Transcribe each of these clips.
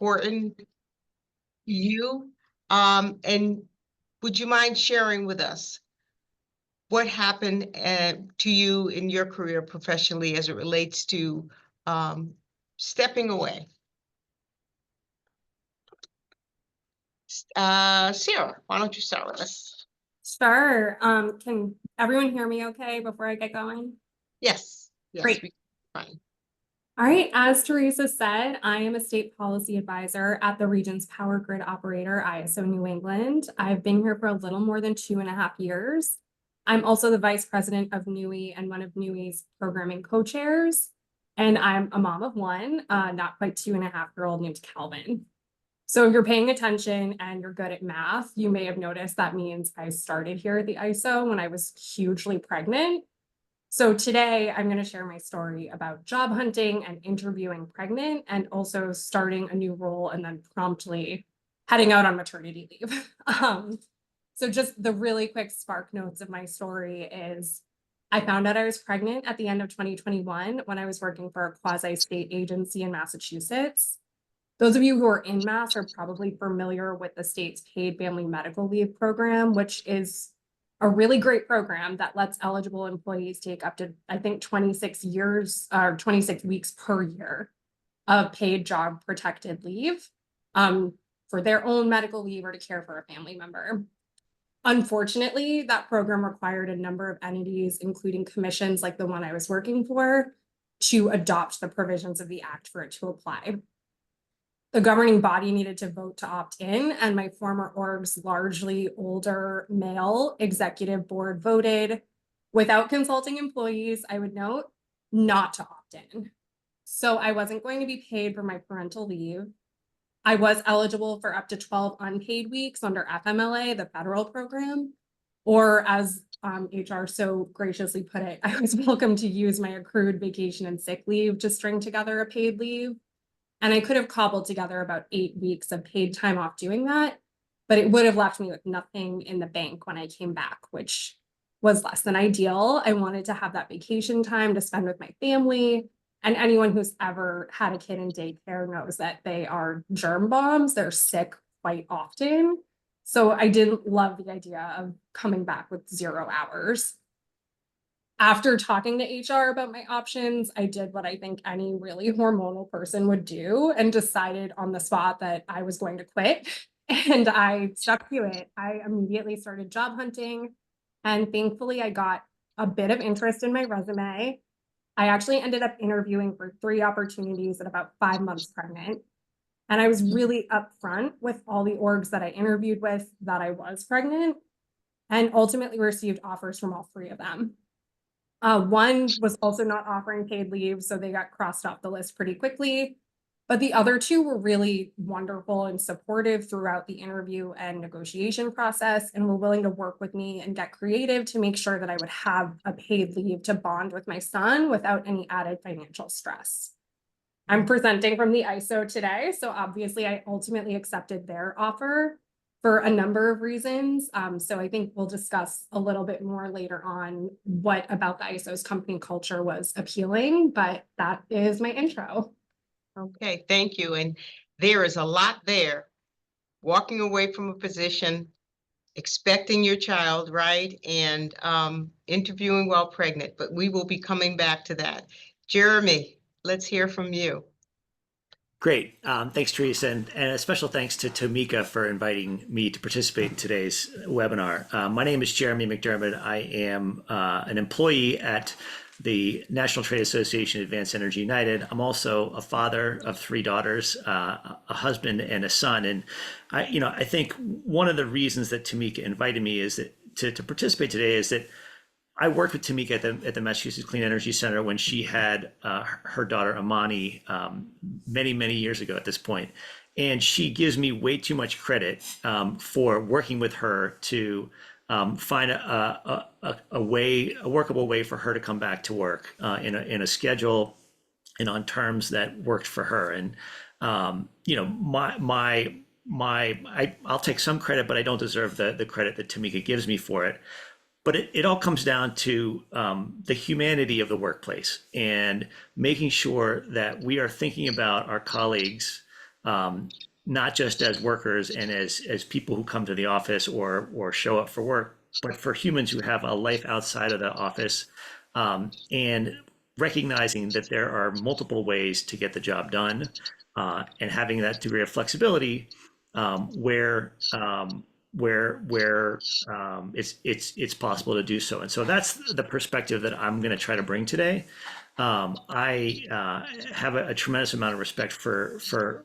important you. And would you mind sharing with us what happened to you in your career professionally as it relates to stepping away? Sarah, why don't you start with us? Sure. Can everyone hear me okay before I get going? Yes, yes, Great. fine. All right. As Teresa said, I am a state policy advisor at the region's power grid operator, ISO New England. I've been here for a little more than 2.5 years. I'm also the vice president of NEWIEE and one of NEWIE's programming co-chairs. And I'm a mom of one, not quite 2.5-year-old named Calvin. So if you're paying attention and you're good at math, you may have noticed that means I started here at the ISO when I was hugely pregnant. So today I'm going to share my story about job hunting and interviewing pregnant and also starting a new role and then promptly heading out on maternity leave. So just the really quick spark notes of my story is I found out I was pregnant at the end of 2021 when I was working for a quasi-state agency in Massachusetts. Those of you who are in Mass are probably familiar with the state's paid family medical leave program, which is a really great program that lets eligible employees take up to, I think, 26 weeks per year of paid job protected leave for their own medical leave or to care for a family member. Unfortunately, that program required a number of entities, including commissions like the one I was working for, to adopt the provisions of the act for it to apply. The governing body needed to vote to opt in, and my former org's largely older male executive board voted, without consulting employees, I would note, not to opt in. So I wasn't going to be paid for my parental leave. I was eligible for up to 12 unpaid weeks under FMLA, the federal program, or as HR so graciously put it, I was welcome to use my accrued vacation and sick leave to string together a paid leave. And I could have cobbled together about 8 weeks of paid time off doing that, but it would have left me with nothing in the bank when I came back, which was less than ideal. I wanted to have that vacation time to spend with my family. And anyone who's ever had a kid in daycare knows that they are germ bombs. They're sick quite often. So I didn't love the idea of coming back with 0 hours. After talking to HR about my options, I did what I think any really hormonal person would do and decided on the spot that I was going to quit. And I stuck to it. I immediately started job hunting. And thankfully, I got a bit of interest in my resume. I actually ended up interviewing for 3 opportunities at about 5 months pregnant. And I was really upfront with all the orgs that I interviewed with that I was pregnant and ultimately received offers from all 3 of them. One was also not offering paid leave, so they got crossed off the list pretty quickly. But the other 2 were really wonderful and supportive throughout the interview and negotiation process and were willing to work with me and get creative to make sure that I would have a paid leave to bond with my son without any added financial stress. I'm presenting from the ISO today, so obviously I ultimately accepted their offer for a number of reasons. So I think we'll discuss a little bit more later on what about the ISO's company culture was appealing, but that is my intro. Okay, thank you. And there is a lot there. Walking away from a position, expecting your child, right? And interviewing while pregnant, but we will be coming back to that. Jeremy, let's hear from you. Great. Thanks, Teresa. And a special thanks to Tamika for inviting me to participate in today's webinar. My name is Jeremy McDermott. I am an employee at the National Trade Association Advanced Energy United. I'm also a father of 3 daughters, a husband and a son. And I think one of the reasons that Tamika invited me is that to participate today is that I worked with Tamika at the Massachusetts Clean Energy Center when she had her daughter Amani many years ago at this point. And she gives me way too much credit for working with her to find a workable way for her to come back to work in a schedule and on terms that worked for her. And I'll take some credit, but I don't deserve the credit that Tamika gives me for it. But it all comes down to the humanity of the workplace and making sure that we are thinking about our colleagues not just as workers and as people who come to the office or show up for work, but for humans who have a life outside of the office, and recognizing that there are multiple ways to get the job done, and having that degree of flexibility, where it's possible to do so. And so that's the perspective that I'm going to try to bring today. I have a tremendous amount of respect for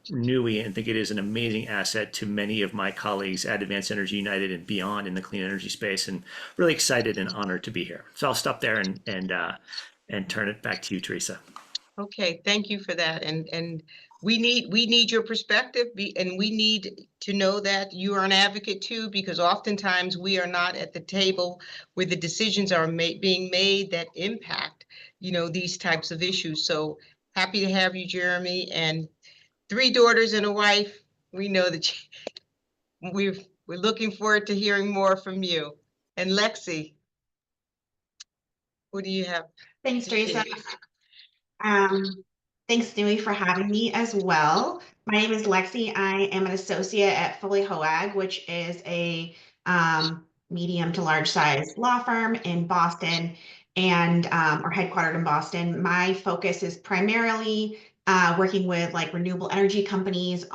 NEWIEE and think it is an amazing asset to many of my colleagues at Advanced Energy United and beyond in the clean energy space, and really excited and honored to be here. So I'll stop there and turn it back to you, Teresa. Okay, thank you for that. And we need your perspective, and we need to know that you are an advocate too, because oftentimes we are not at the table where the decisions are being made that impact, these types of issues. So happy to have you, Jeremy, and 3 daughters and a wife. We know that we're looking forward to hearing more from you. And Lexi, what do you have Thanks, to Teresa. share? Thanks, NEWIEE, for having me as well. My name is Lexi. I am an associate at Foley Hoag, which is a medium to large size law firm in Boston and or headquartered in Boston. My focus is primarily working with like renewable energy companies,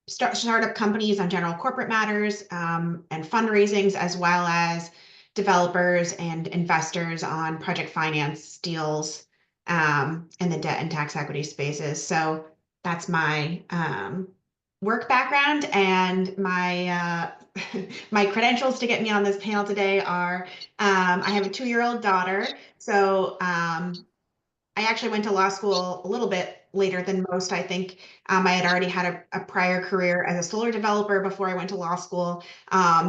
startup companies on general corporate matters, and fundraisings, as well as developers and investors on project finance deals, in the debt and tax equity spaces. So that's my work background, and my my credentials to get me on this panel today are I have a 2-year-old daughter. So I actually went to law school a little bit later than most. I think I had already had a prior career as a solar developer before I went to law school.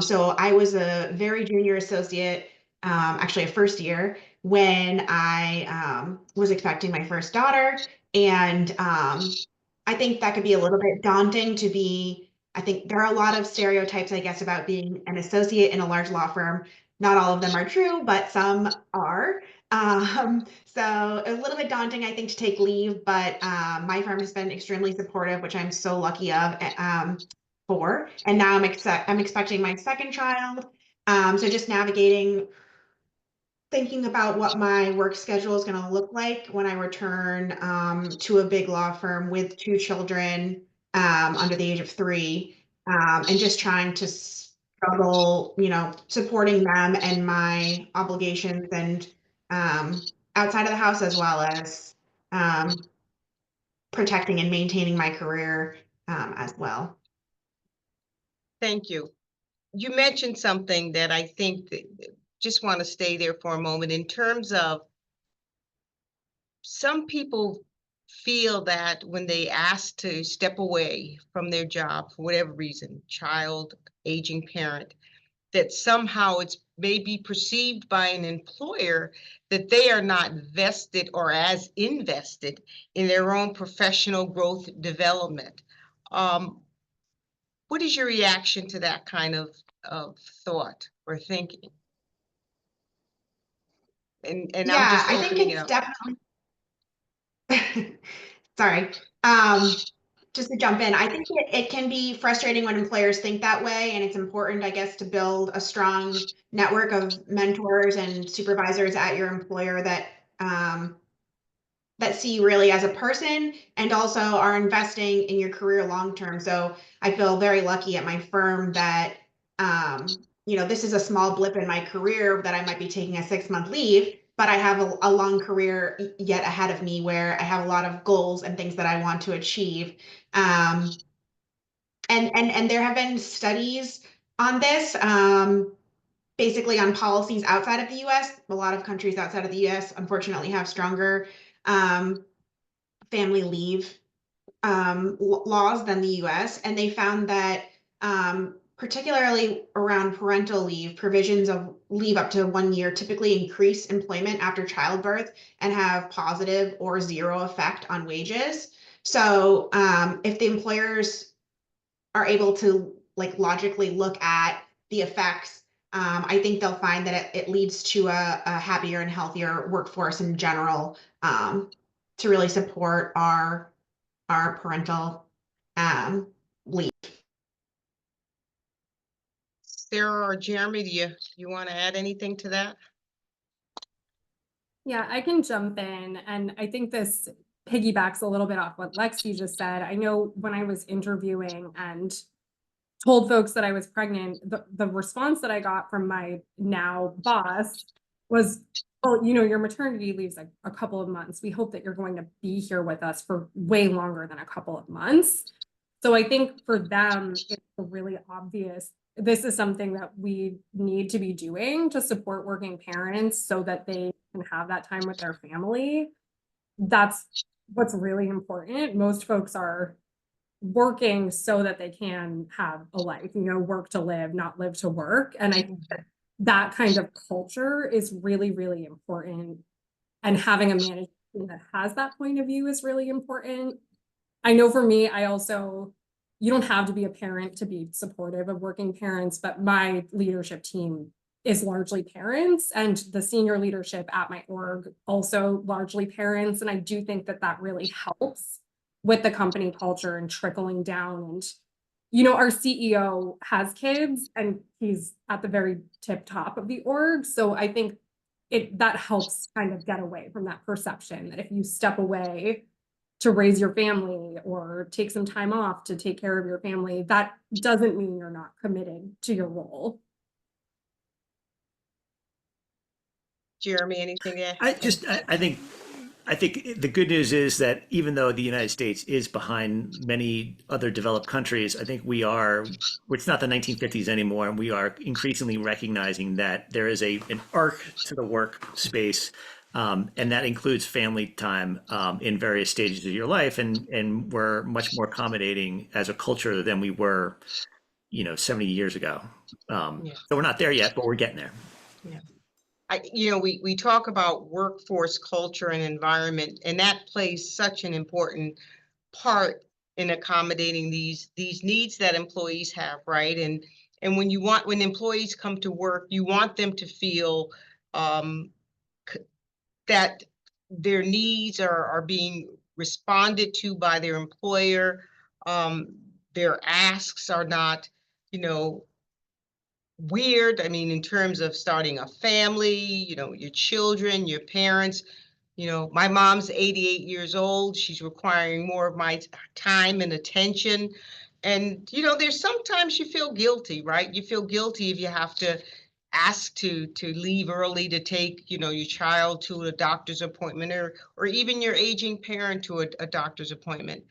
So I was a very junior associate, actually a first year, when I was expecting my first daughter. And I think that could be a little bit daunting to be. I think there are a lot of stereotypes, I guess, about being an associate in a large law firm. Not all of them are true, but some are. So a little bit daunting, I think, to take leave, but my firm has been extremely supportive, which I'm so lucky of, for. And now I'm expecting my second child. So just navigating, thinking about what my work schedule is going to look like when I return to a big law firm with 2 children under the age of 3, and just trying to struggle, supporting them and my obligations, and outside of the house, as well as protecting and maintaining my career as well. Thank you. You mentioned something that I think that just want to stay there for a moment in terms of some people feel that when they ask to step away from their job for whatever reason, child, aging parent, that somehow it's maybe perceived by an employer that they are not vested or as invested in their own professional growth development. What is your reaction to that kind of thought or thinking? And I'm Yeah, just I think opening it it's up. definitely, sorry. Just to jump in, I think it can be frustrating when employers think that way, and it's important, I guess, to build a strong network of mentors and supervisors at your employer that that see you really as a person and also are investing in your career long term. So I feel very lucky at my firm that this is a small blip in my career that I might be taking a 6-month leave, but I have a long career yet ahead of me where I have a lot of goals and things that I want to achieve. And there have been studies on this, basically on policies outside of the US. A lot of countries outside of the US, unfortunately, have stronger family leave laws than the US. And they found that particularly around parental leave, provisions of leave up to 1 year typically increase employment after childbirth and have positive or zero effect on wages. So if the employers are able to like logically look at the effects, I think they'll find that it leads to a happier and healthier workforce in general, to really support our parental leave. Sarah or Jeremy, do you want to add anything to that? Yeah, I can jump in, and I think this piggybacks a little bit off what Lexi just said. I know when I was interviewing and told folks that I was pregnant, the response that I got from my now boss was, "Oh, you know, your maternity leave's like a couple of months. We hope that you're going to be here with us for way longer than a couple of months." So I think for them, it's really obvious. This is something that we need to be doing to support working parents so that they can have that time with their family. That's what's really important. Most folks are working so that they can have a life, you know, work to live, not live to work. And I think that that kind of culture is really, really important. And having a management team that has that point of view is really important. I know for me, you don't have to be a parent to be supportive of working parents, but my leadership team is largely parents, and the senior leadership at my org also largely parents. And I do think that that really helps with the company culture and trickling down. And, you know, our CEO has kids and he's at the very tip top of the org. So I think that helps kind of get away from that perception that if you step away to raise your family or take some time off to take care of your family, that doesn't mean you're not committed to your role. Jeremy, anything to add? I think the good news is that even though the United States is behind many other developed countries, I think it's not the 1950s anymore, and we are increasingly recognizing that there is an arc to the workspace, and that includes family time in various stages of your life, and we're much more accommodating as a culture than we were, 70 years ago. Yeah. So we're not there yet, but we're getting there. Yeah. We talk about workforce culture and environment, and that plays such an important part in accommodating these needs that employees have, right? And when employees come to work, you want them to feel that their needs are being responded to by their employer. Their asks are not, you know, weird. I mean, in terms of starting a family, your children, your parents. My mom's 88 years old. She's requiring more of my time and attention. And, there's sometimes you feel guilty, right? You feel guilty if you have to ask to leave early to take, your child to a doctor's appointment, or even your aging parent to a doctor's appointment.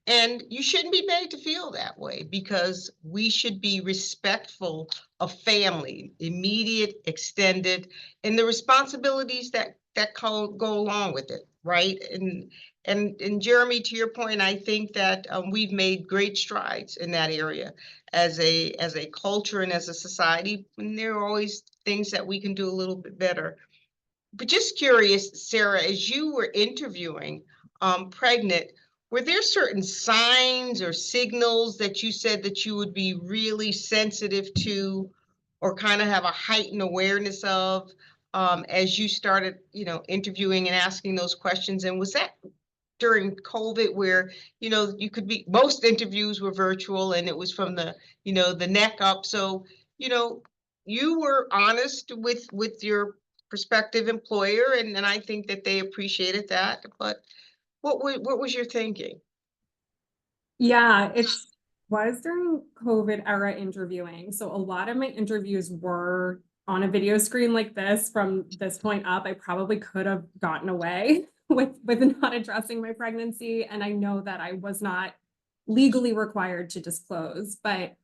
And you shouldn't be made to feel that way, because we should be respectful of family, immediate, extended, and the responsibilities that go along with it, right? And Jeremy, to your point, I think that we've made great strides in that area as a culture and as a society. And there are always things that we can do a little bit better. But just curious, Sarah, as you were interviewing pregnant, were there certain signs or signals that you said that you would be really sensitive to, or kind of have a heightened awareness of, as you started, interviewing and asking those questions? And was that during COVID, where, most interviews were virtual and it was from the neck up? So, you were honest with your prospective employer, and I think that they appreciated that. But what was your thinking? Yeah, it was during COVID era interviewing. So a lot of my interviews were on a video screen like this. From this point up, I probably could have gotten away with not addressing my pregnancy. And I know that I was not legally required to disclose, but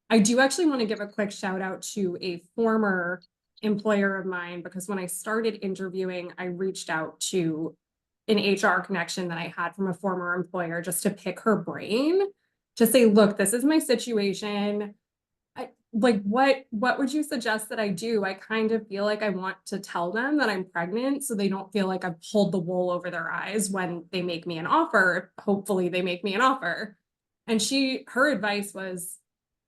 I do actually want to give a quick shout out to a former employer of mine, because when I started interviewing, I reached out to an HR connection that I had from a former employer just to pick her brain, to say, look, this is my situation. What would you suggest that I do? I kind of feel like I want to tell them that I'm pregnant so they don't feel like I've pulled the wool over their eyes when they make me an offer. Hopefully they make me an offer. And her advice was,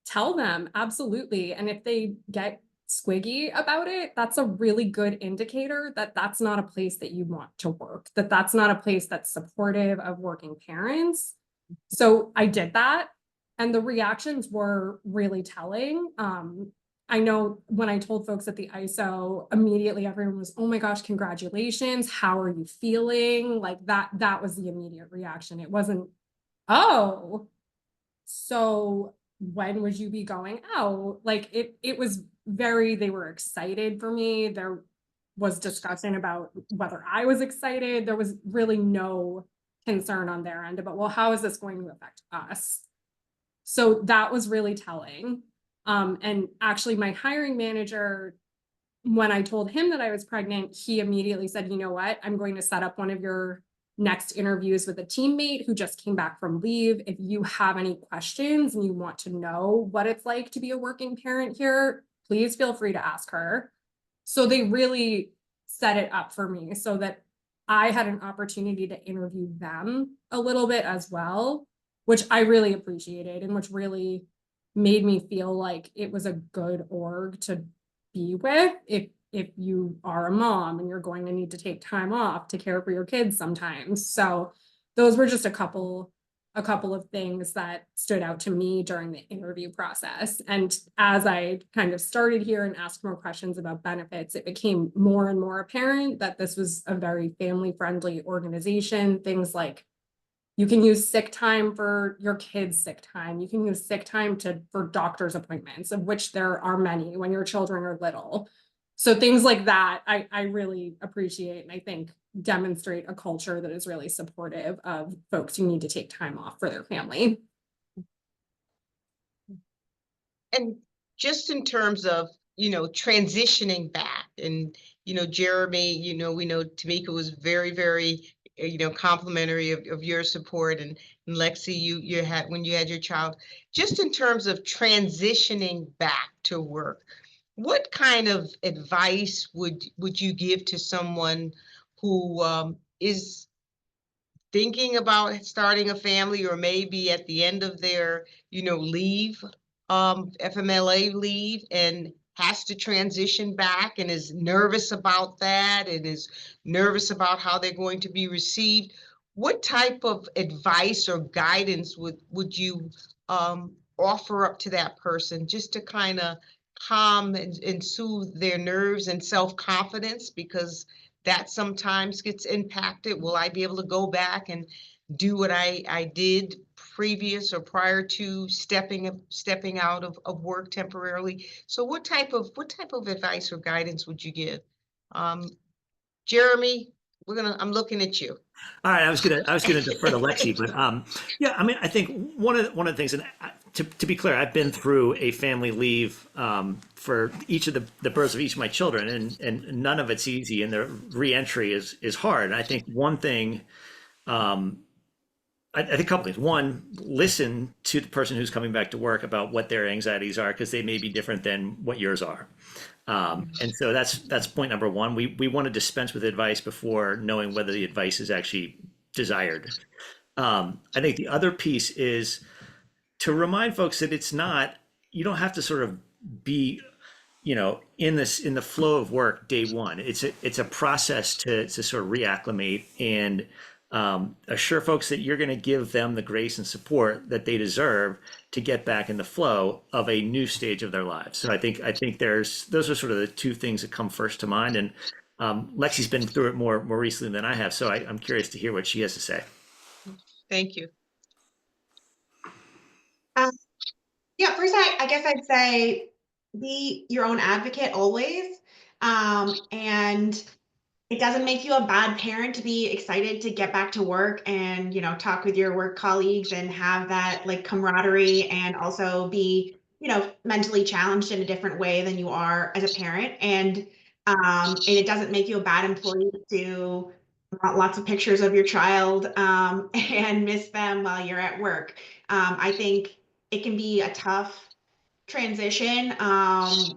tell them, absolutely. And if they get squiggy about it, that's a really good indicator that that's not a place that you want to work, that that's not a place that's supportive of working parents. So I did that, and the reactions were really telling. I know when I told folks at the ISO, immediately everyone was, "Oh my gosh, congratulations. How are you feeling?" Like that was the immediate reaction. It wasn't, "Oh, so when would you be going out?" Like it was very, they were excited for me. There was discussion about whether I was excited. There was really no concern on their end about, well, how is this going to affect us? So that was really telling. And actually my hiring manager, when I told him that I was pregnant, he immediately said, "You know what? I'm going to set up one of your next interviews with a teammate who just came back from leave. If you have any questions and you want to know what it's like to be a working parent here, please feel free to ask her." So they really set it up for me so that I had an opportunity to interview them a little bit as well, which I really appreciated and which really made me feel like it was a good org to be with if you are a mom and you're going to need to take time off to care for your kids sometimes. So those were just a couple of things that stood out to me during the interview process. And as I kind of started here and asked more questions about benefits, it became more and more apparent that this was a very family-friendly organization. Things like you can use sick time for your kids' sick time. You can use sick time for doctor's appointments, of which there are many when your children are little. So things like that, I really appreciate, and I think demonstrate a culture that is really supportive of folks who need to take time off for their family. And just in terms of, transitioning back and, Jeremy, we know Tamika was very, very, complimentary of your support, and Lexi, you had when you had your child, just in terms of transitioning back to work, what kind of advice would you give to someone who is thinking about starting a family, or maybe at the end of their, leave, FMLA leave, and has to transition back and is nervous about that and is nervous about how they're going to be received? What type of advice or guidance would you offer up to that person, just to kind of calm and soothe their nerves and self-confidence, because that sometimes gets impacted. Will I be able to go back and do what I did previous or prior to stepping out of work temporarily? So what type of advice or guidance would you give? Um, Jeremy, I'm looking at you. All right, I was gonna defer to Lexi, but yeah, I mean, I think one of the things, and to be clear, I've been through a family leave for each of the births of each of my children, and none of it's easy, and the reentry is hard. And I think one thing, I think a couple things. One, listen to the person who's coming back to work about what their anxieties are, because they may be different than what yours are. And so that's point number one. We want to dispense with advice before knowing whether the advice is actually desired. I think the other piece is to remind folks that it's not, you don't have to sort of be, in the flow of work day one. It's a process to sort of reacclimate and assure folks that you're going to give them the grace and support that they deserve to get back in the flow of a new stage of their lives. So I think those are sort of the two things that come first to mind. And Lexi's been through it more recently than I have, so I'm curious to hear what she has to say. Thank you. Um, yeah, first, I guess I'd say be your own advocate always. And it doesn't make you a bad parent to be excited to get back to work and, talk with your work colleagues and have that like camaraderie, and also be, mentally challenged in a different way than you are as a parent. And it doesn't make you a bad employee to want lots of pictures of your child, and miss them while you're at work. I think it can be a tough transition,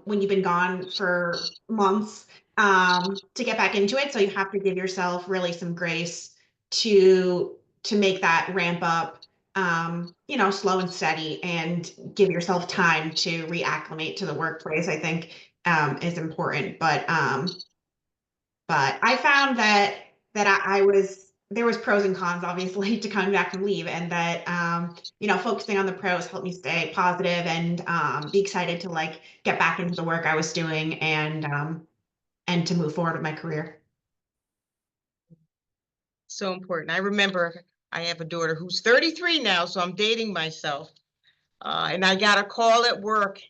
when you've been gone for months, to get back into it. So you have to give yourself really some grace to make that ramp up, slow and steady, and give yourself time to reacclimate to the workplace, I think, is important. But I found that I was there was pros and cons, obviously, to coming back from leave, and that focusing on the pros helped me stay positive and be excited to like get back into the work I was doing and to move forward with my career. So important. I remember I have a daughter who's 33 now, so I'm dating myself. And I got a call at work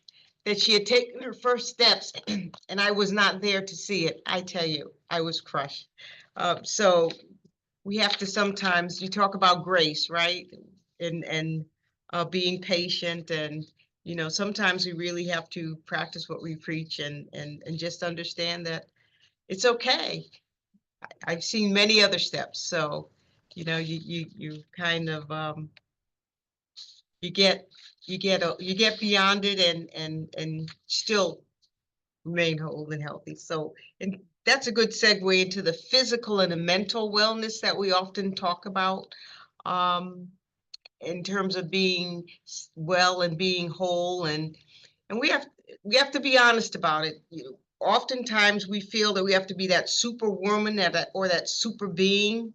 that she had taken her first steps, and I was not there to see it. I tell you, I was crushed. So we have to sometimes, you talk about grace, right? And being patient, and sometimes we really have to practice what we preach, and just understand that it's okay. I've seen many other steps, so you kind of you get you get beyond it, and still remain whole and healthy. So, and that's a good segue into the physical and the mental wellness that we often talk about, in terms of being well and being whole, and we have to be honest about it. Oftentimes we feel that we have to be that superwoman, or that super being,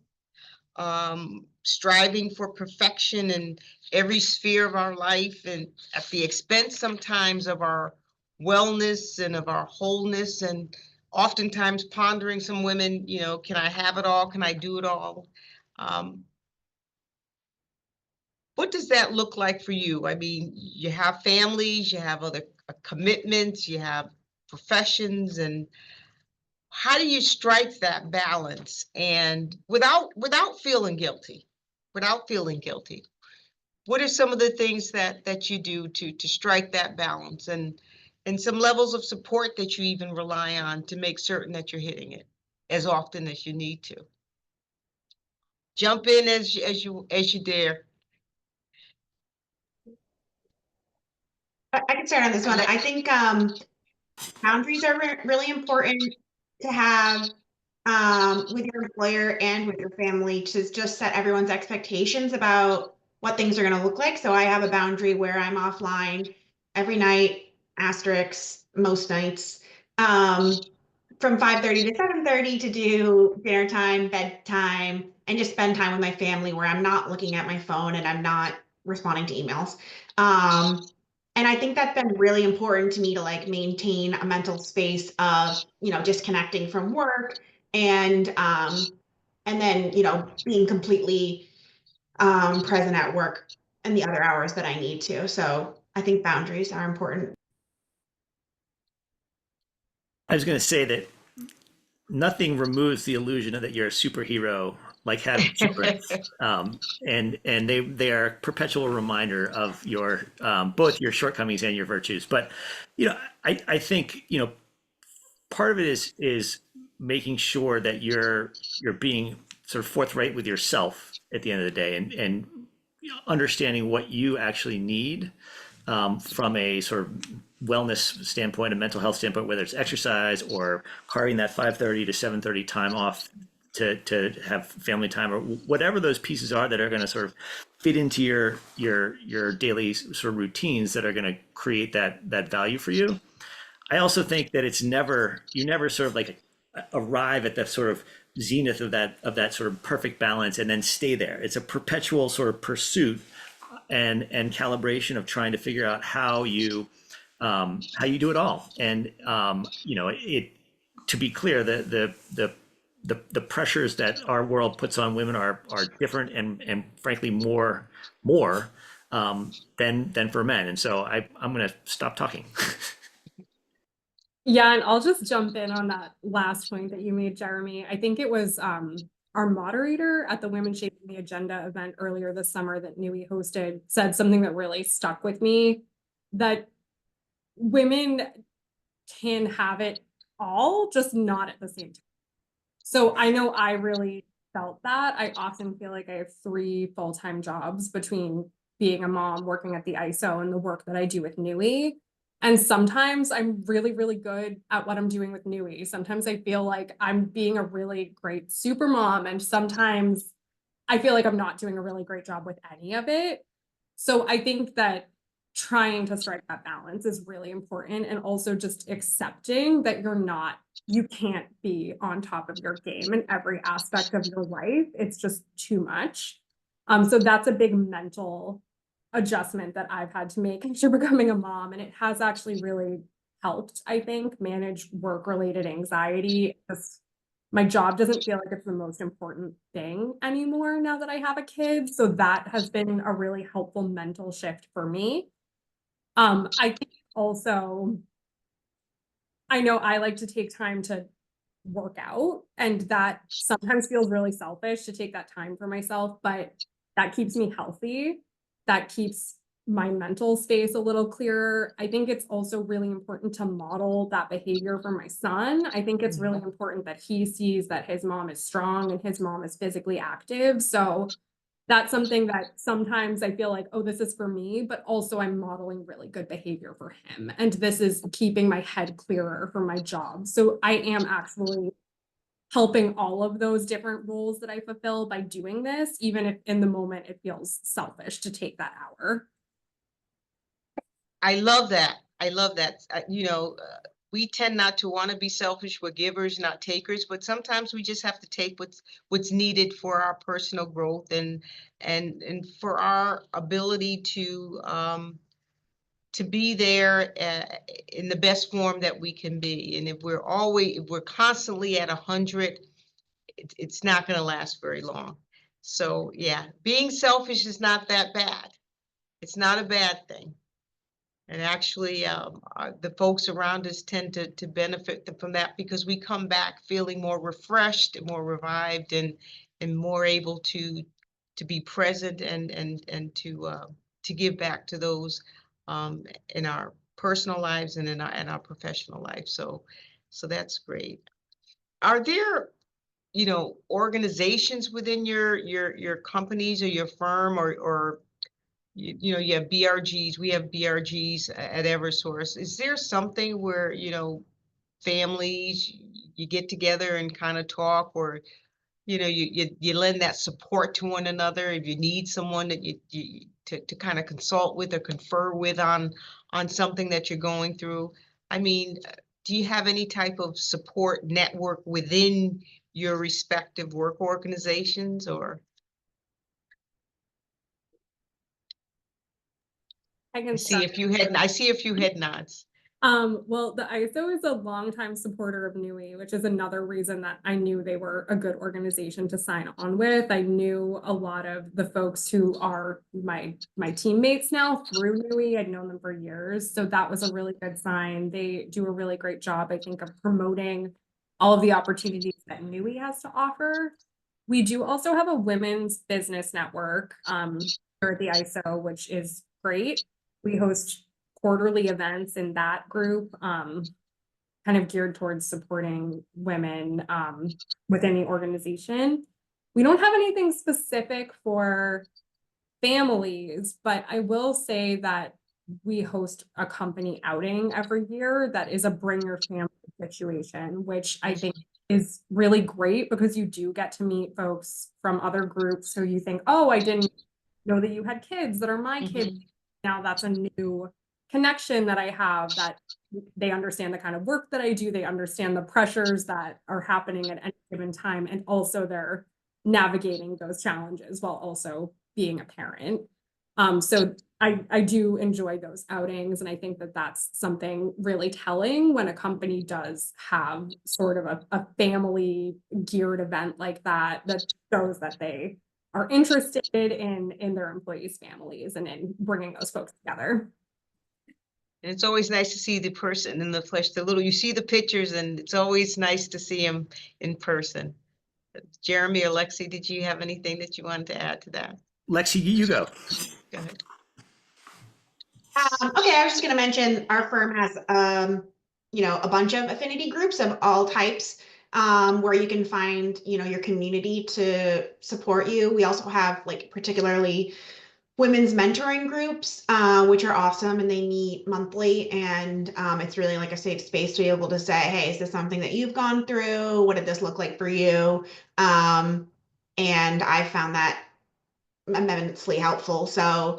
striving for perfection in every sphere of our life, and at the expense sometimes of our wellness and of our wholeness, and oftentimes pondering, some women, can I have it all? Can I do it all? Um, what does that look like for you? I mean, you have families, you have other commitments, you have professions, and how do you strike that balance, and without feeling guilty? Without feeling guilty, what are some of the things that you do to strike that balance, and some levels of support that you even rely on to make certain that you're hitting it as often as you need to? Jump in as you dare. I can start on this one. I think boundaries are really important to have with your employer and with your family, to just set everyone's expectations about what things are going to look like. So I have a boundary where I'm offline every night, asterisks, most nights, from 5:30 to 7:30 to do dinner time, bedtime, and just spend time with my family where I'm not looking at my phone and I'm not responding to emails. And I think that's been really important to me to like maintain a mental space of, disconnecting from work and then, being completely present at work and the other hours that I need to. So I think boundaries are important. I was going to say that nothing removes the illusion that you're a superhero, like having children, and they are a perpetual reminder of your both your shortcomings and your virtues. But I think part of it is making sure that you're being sort of forthright with yourself at the end of the day, and understanding what you actually need, from a sort of wellness standpoint, a mental health standpoint, whether it's exercise or carving that 5:30 to 7:30 time off to have family time, or whatever those pieces are that are going to sort of fit into your daily sort of routines that are going to create that value for you. I also think that you never sort of like arrive at the sort of zenith of that sort of perfect balance and then stay there. It's a perpetual sort of pursuit and calibration of trying to figure out how you do it all. And it to be clear, the pressures that our world puts on women are different, and frankly more than for men. And so I'm going to stop talking. Yeah, and I'll just jump in on that last point that you made, Jeremy. I think it was our moderator at the Women Shaping the Agenda event earlier this summer that NEWIEE hosted said something that really stuck with me, that women can have it all, just not at the same time. So I know I really felt that. I often feel like I have 3 full-time jobs between being a mom, working at the ISO, and the work that I do with NEWIEE. And sometimes I'm really, really good at what I'm doing with NEWIEE. Sometimes I feel like I'm being a really great super mom, and sometimes I feel like I'm not doing a really great job with any of it. So I think that trying to strike that balance is really important, and also just accepting that you can't be on top of your game in every aspect of your life. It's just too much. So that's a big mental adjustment that I've had to make after becoming a mom, and it has actually really helped, I think, manage work-related anxiety. My job doesn't feel like it's the most important thing anymore now that I have a kid. So that has been a really helpful mental shift for me. I think also, I know I like to take time to work out, and that sometimes feels really selfish to take that time for myself, but that keeps me healthy. That keeps my mental space a little clearer. I think it's also really important to model that behavior for my son. I think it's really important that he sees that his mom is strong and his mom is physically active. So that's something that sometimes I feel like, oh, this is for me, but also I'm modeling really good behavior for him. And this is keeping my head clearer for my job. So I am actually helping all of those different roles that I fulfill by doing this, even if in the moment it feels selfish to take that hour. I love that. I love that. We tend not to want to be selfish. We're givers, not takers, but sometimes we just have to take what's needed for our personal growth and for our ability to be there in the best form that we can be. And if we're constantly at 100, it's not going to last very long. So yeah, being selfish is not that bad. It's not a bad thing. And actually, the folks around us tend to benefit from that because we come back feeling more refreshed, more revived, and more able to be present and to give back to those in our personal lives and in our professional life. So that's great. Are there, organizations within your companies or your firm or you have BRGs, we have BRGs at Eversource. Is there something where, families, you get together and kind of talk, or, you lend that support to one another if you need someone that you to kind of consult with or confer with on something that you're going through? I mean, do you have any type of support network within your respective work organizations, or? I I can see start. I see a few head nods. Well, the ISO is a longtime supporter of NEWIEE, which is another reason that I knew they were a good organization to sign on with. I knew a lot of the folks who are my teammates now through NEWIEE. I'd known them for years, so that was a really good sign. They do a really great job, I think, of promoting all of the opportunities that NEWIEE has to offer. We do also have a women's business network here at the ISO, which is great. We host quarterly events in that group, kind of geared towards supporting women within the organization. We don't have anything specific for families, but I will say that we host a company outing every year that is a bring your family situation, which I think is really great because you do get to meet folks from other groups who you think, oh, I didn't know that you had kids that are my kids. Now that's a new connection that I have, that they understand the kind of work that I do. They understand the pressures that are happening at any given time. And also they're navigating those challenges while also being a parent. So I do enjoy those outings. And I think that that's something really telling when a company does have sort of a family geared event like that, that shows that they are interested in their employees' families and in bringing those folks together. And it's always nice to see the person in the flesh, you see the pictures, and it's always nice to see them in person. Jeremy or Lexi, did you have anything that you wanted to add to that? Lexi, you go. Go ahead. Okay, I was just going to mention our firm has, a bunch of affinity groups of all types, where you can find, your community to support you. We also have particularly women's mentoring groups, which are awesome, and they meet monthly. And it's really like a safe space to be able to say, hey, is this something that you've gone through? What did this look like for you? And I found that immensely helpful. So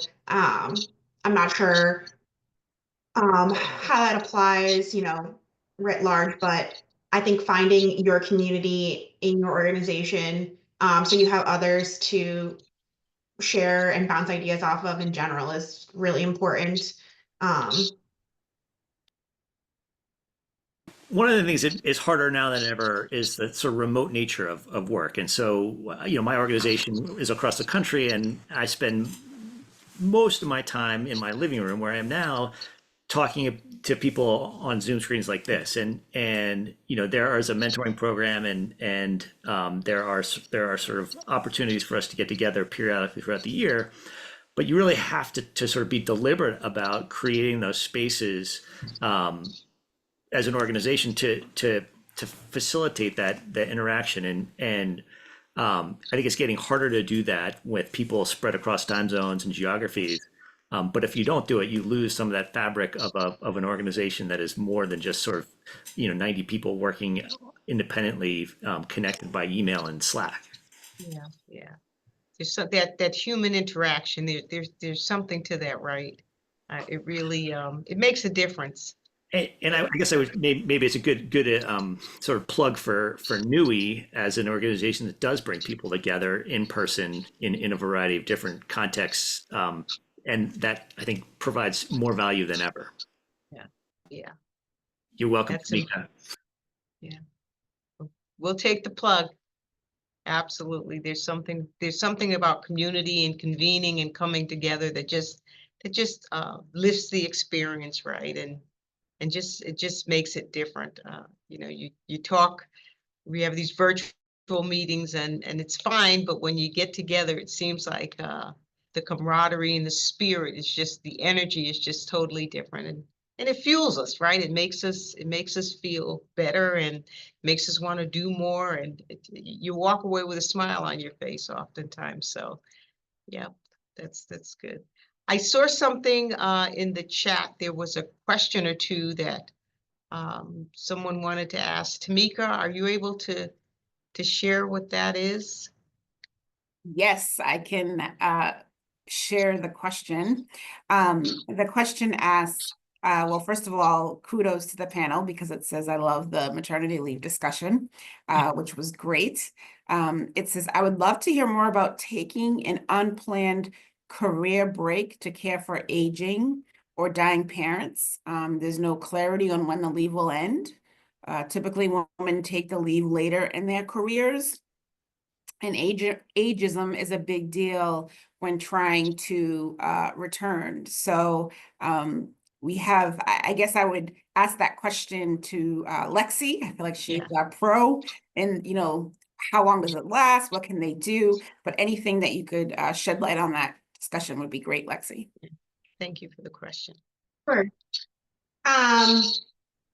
I'm not sure how that applies, you know, writ large, but I think finding your community in your organization, so you have others to share and bounce ideas off of in general is really important. Um, One of the things that is harder now than ever is the sort of remote nature of work. And so, my organization is across the country, and I spend most of my time in my living room where I am now talking to people on Zoom screens like this. And there is a mentoring program, and there are sort of opportunities for us to get together periodically throughout the year. But you really have to sort of be deliberate about creating those spaces as an organization to facilitate that interaction. And I think it's getting harder to do that with people spread across time zones and geographies. But if you don't do it, you lose some of that fabric of an organization that is more than just sort of 90 people working independently, connected by email and Slack. Yeah, yeah. There's that human interaction. There's something to that, right? It really it makes a difference. And I guess I would maybe it's a good sort of plug for NEWIEE as an organization that does bring people together in person in a variety of different contexts, and that I think provides more value than ever. Yeah, yeah. You're welcome, That's Tamika. yeah. We'll take the plug. Absolutely. There's something about community and convening and coming together that just lifts the experience, right? And it just makes it different. You talk, we have these virtual meetings and it's fine, but when you get together, it seems like the camaraderie and the spirit is just the energy is just totally different. And it fuels us, right? It makes us feel better and makes us want to do more. And you walk away with a smile on your face oftentimes. So yeah, that's good. I saw something in the chat. There was a question or two that someone wanted to ask. Tamika, are you able to share what that is? Yes, I can share the question. The question asks, well, first of all, kudos to the panel because it says I love the maternity leave discussion, which was great. It says, I would love to hear more about taking an unplanned career break to care for aging or dying parents. There's no clarity on when the leave will end. Typically, women take the leave later in their careers. And ageism is a big deal when trying to return. So we have, I guess I would ask that question to Lexi. I feel like she's Yeah. our pro. And, how long does it last? What can they do? But anything that you could shed light on that discussion would be great, Lexi. Thank you for the question. Sure.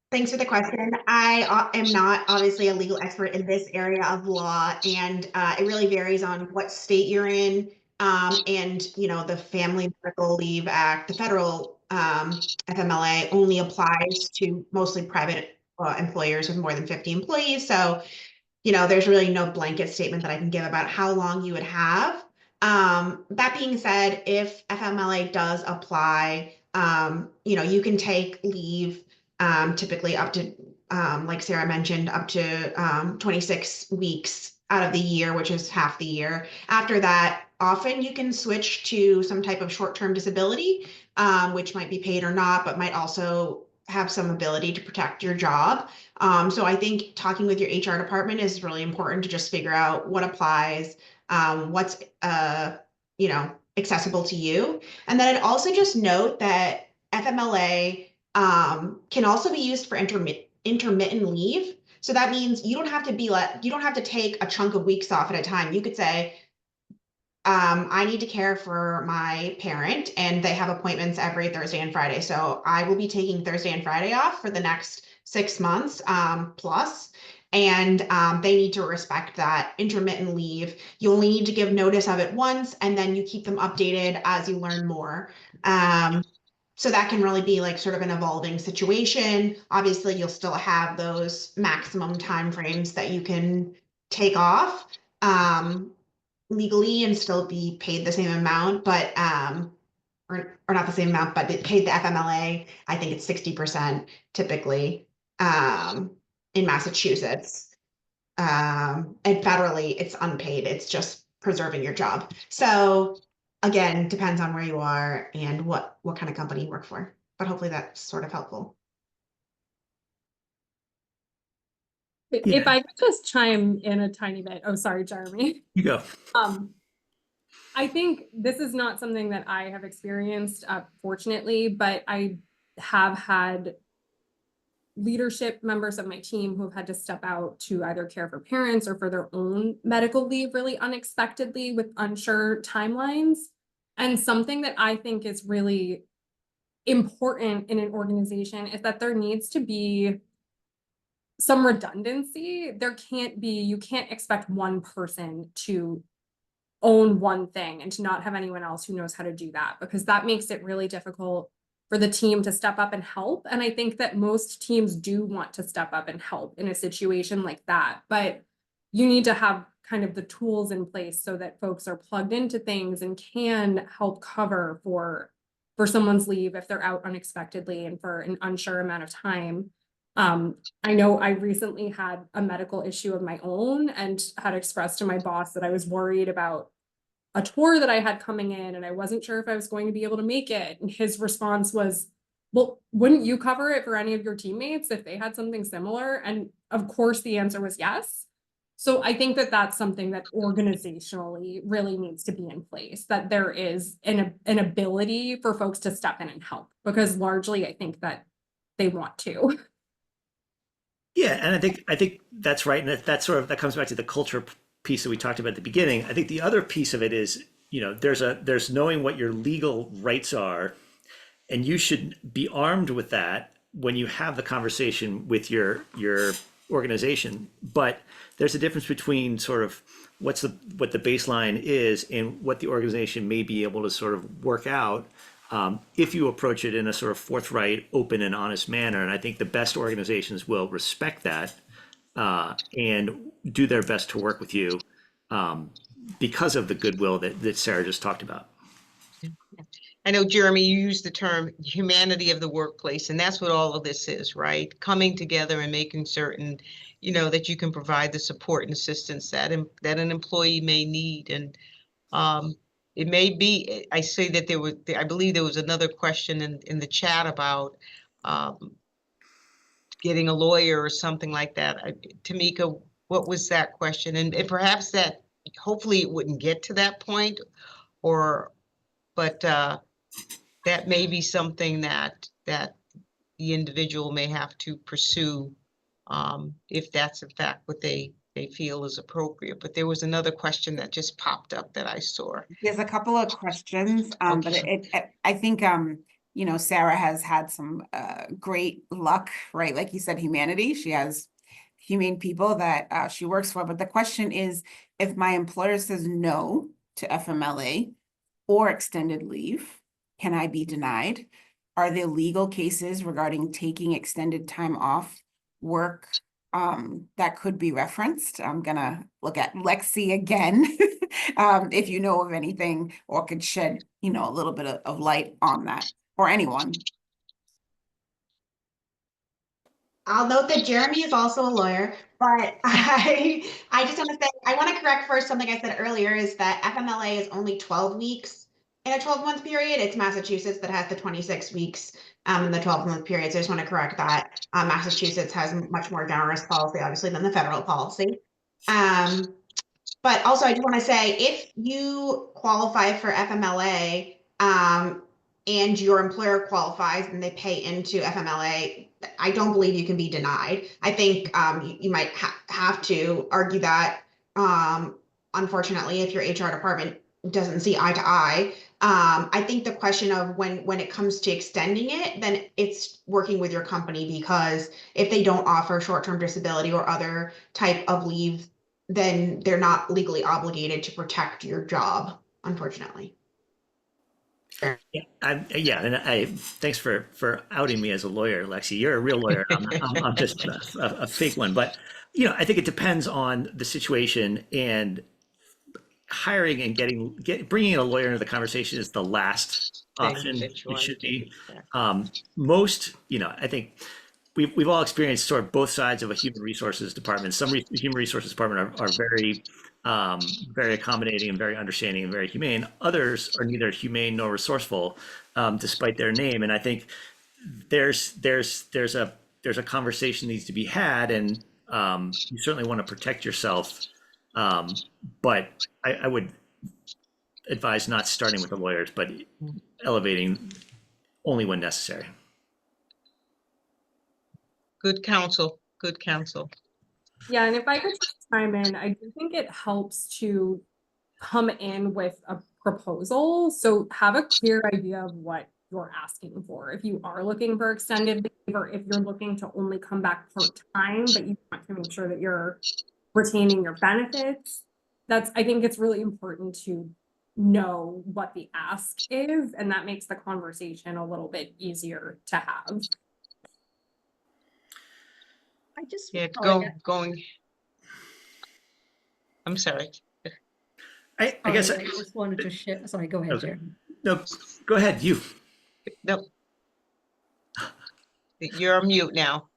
Thanks for the question. I am not obviously a legal expert in this area of law, and it really varies on what state you're in. And the Family Medical Leave Act, the federal FMLA, only applies to mostly private employers with more than 50 employees. So there's really no blanket statement that I can give about how long you would have. That being said, if FMLA does apply, you can take leave typically up to, like Sarah mentioned, up to 26 weeks out of the year, which is half the year. After that, often you can switch to some type of short-term disability, which might be paid or not, but might also have some ability to protect your job. So I think talking with your HR department is really important to just figure out what applies, what's accessible to you. And then I'd also just note that FMLA can also be used for intermittent leave. So that means you don't have to take a chunk of weeks off at a time. You could say, I need to care for my parent and they have appointments every Thursday and Friday. So I will be taking Thursday and Friday off for the next 6 months plus. And they need to respect that intermittent leave. You only need to give notice of it once, and then you keep them updated as you learn more. So that can really be like sort of an evolving situation. Obviously, you'll still have those maximum timeframes that you can take off legally and still be paid the same amount. But or not the same amount, but it paid the FMLA. I think it's 60% typically in Massachusetts. And federally, it's unpaid. It's just preserving your job. So again, depends on where you are and what kind of company you work for. But hopefully that's sort of helpful. If I could just chime in a tiny bit. Oh, sorry, Jeremy. You go. I think this is not something that I have experienced, fortunately, but I have had leadership members of my team who have had to step out to either care for parents or for their own medical leave really unexpectedly with unsure timelines. And something that I think is really important in an organization is that there needs to be some redundancy. You can't expect one person to own one thing and to not have anyone else who knows how to do that, because that makes it really difficult for the team to step up and help. And I think that most teams do want to step up and help in a situation like that, but you need to have kind of the tools in place so that folks are plugged into things and can help cover for someone's leave if they're out unexpectedly and for an unsure amount of time. I know I recently had a medical issue of my own and had expressed to my boss that I was worried about a tour that I had coming in and I wasn't sure if I was going to be able to make it. And his response was, well, wouldn't you cover it for any of your teammates if they had something similar? And of course, the answer was yes. So I think that that's something that organizationally really needs to be in place, that there is an ability for folks to step in and help, because largely I think that they want to. Yeah, and I think that's right, and that comes back to the culture piece that we talked about at the beginning. I think the other piece of it is, there's knowing what your legal rights are, and you should be armed with that when you have the conversation with your organization. But there's a difference between sort of what the baseline is and what the organization may be able to sort of work out. If you approach it in a sort of forthright, open, and honest manner. And I think the best organizations will respect that and do their best to work with you because of the goodwill that Sarah just talked about. I know, Jeremy, you used the term humanity of the workplace, and that's what all of this is, right? Coming together and making certain, that you can provide the support and assistance that an employee may need. And it may be, I say that I believe there was another question in the chat about getting a lawyer or something like that. Tamika, what was that question? And perhaps that, hopefully it wouldn't get to that point, but that may be something that the individual may have to pursue if that's in fact what they feel is appropriate. But there was another question that just popped up that I saw. There's a couple of questions, but I think Sarah has had some great luck, right? Like you said, humanity. She has humane people that she works for. But the question is, if my employer says no to FMLA or extended leave, can I be denied? Are there legal cases regarding taking extended time off work that could be referenced? I'm gonna look at Lexi again, if you know of anything or could shed, a little bit of light on that, or anyone. I'll note that Jeremy is also a lawyer, but I just want to say, I want to correct first something I said earlier, is that FMLA is only 12 weeks in a 12-month period. It's Massachusetts that has the 26 weeks in the 12-month period. So I just want to correct that. Massachusetts has a much more generous policy, obviously, than the federal policy. But also, I just want to say, if you qualify for FMLA and your employer qualifies and they pay into FMLA, I don't believe you can be denied. I think you might have to argue that, unfortunately, if your HR department doesn't see eye to eye. I think the question of when it comes to extending it, then it's working with your company, because if they don't offer short-term disability or other type of leave, then they're not legally obligated to protect your job, unfortunately. And thanks for outing me as a lawyer, Lexi. You're a real lawyer. I'm just a fake one. But I think it depends on the situation, and hiring and bringing a lawyer into the conversation is the last option. that you It want should to be. do. Most, I think we've all experienced sort of both sides of a human resources department. Some human resources department are very, very accommodating and very understanding and very humane. Others are neither humane nor resourceful, despite their name. And I think there's a conversation needs to be had, and you certainly want to protect yourself. But I would advise not starting with the lawyers, but elevating only when necessary. Good counsel, good counsel. Yeah, and if I could just chime in, I do think it helps to come in with a proposal. So have a clear idea of what you're asking for. If you are looking for extended leave, or if you're looking to only come back part-time, but you want to make sure that you're retaining your benefits, I think it's really important to know what the ask is, and that makes the conversation a little bit easier to have. I just, Yeah, oh, going. I'm sorry. I sorry, guess I just wanted to share. Sorry, go ahead, Okay. Jeremy. No, go ahead. You. No. You're on mute now.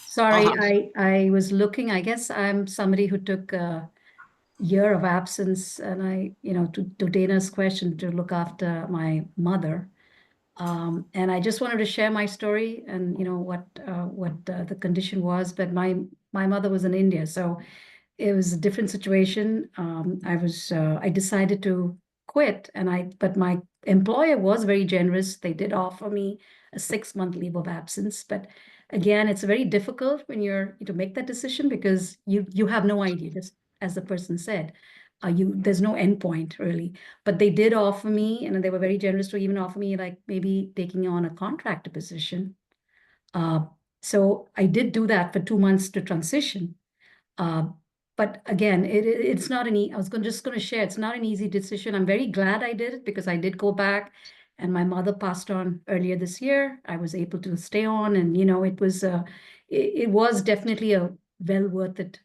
Sorry, Uh-huh. I was looking. I guess I'm somebody who took a year of absence, and to Dana's question, to look after my mother. And I just wanted to share my story and what the condition was. But my mother was in India, so it was a different situation. I decided to quit, but my employer was very generous. They did offer me a 6-month leave of absence, but again, it's very difficult when you're to make that decision, because you have no idea, just as the person said. There's no end point really, but they did offer me, and they were very generous to even offer me like maybe taking on a contractor position. So I did do that for 2 months to transition. Uh, but again, it's not I was just going to share, it's not an easy decision. I'm very glad I did it, because I did go back, and my mother passed on earlier this year. I was able to stay on, and it was definitely a well worth it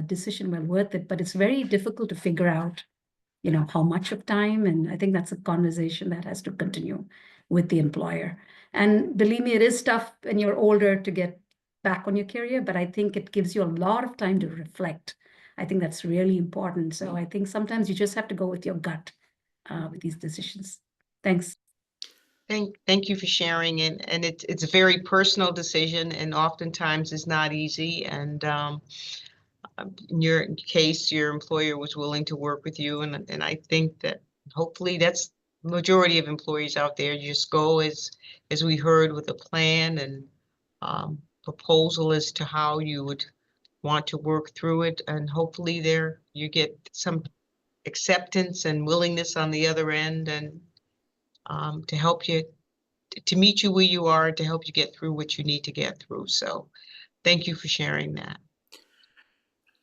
decision, well worth it. But it's very difficult to figure out, how much of time, and I think that's a conversation that has to continue with the employer. And believe me, it is tough when you're older to get back on your career, but I think it gives you a lot of time to reflect. I think that's really important. So I think sometimes you just have to go with your gut with these decisions. Thanks. Thank you for sharing, and it's a very personal decision, and oftentimes it's not easy. And in your case, your employer was willing to work with you, and I think that hopefully that's the majority of employees out there. You just go as we heard, with a plan and proposal as to how you would want to work through it, and hopefully you get some acceptance and willingness on the other end, and to help you, to meet you where you are, to help you get through what you need to get through. So thank you for sharing that.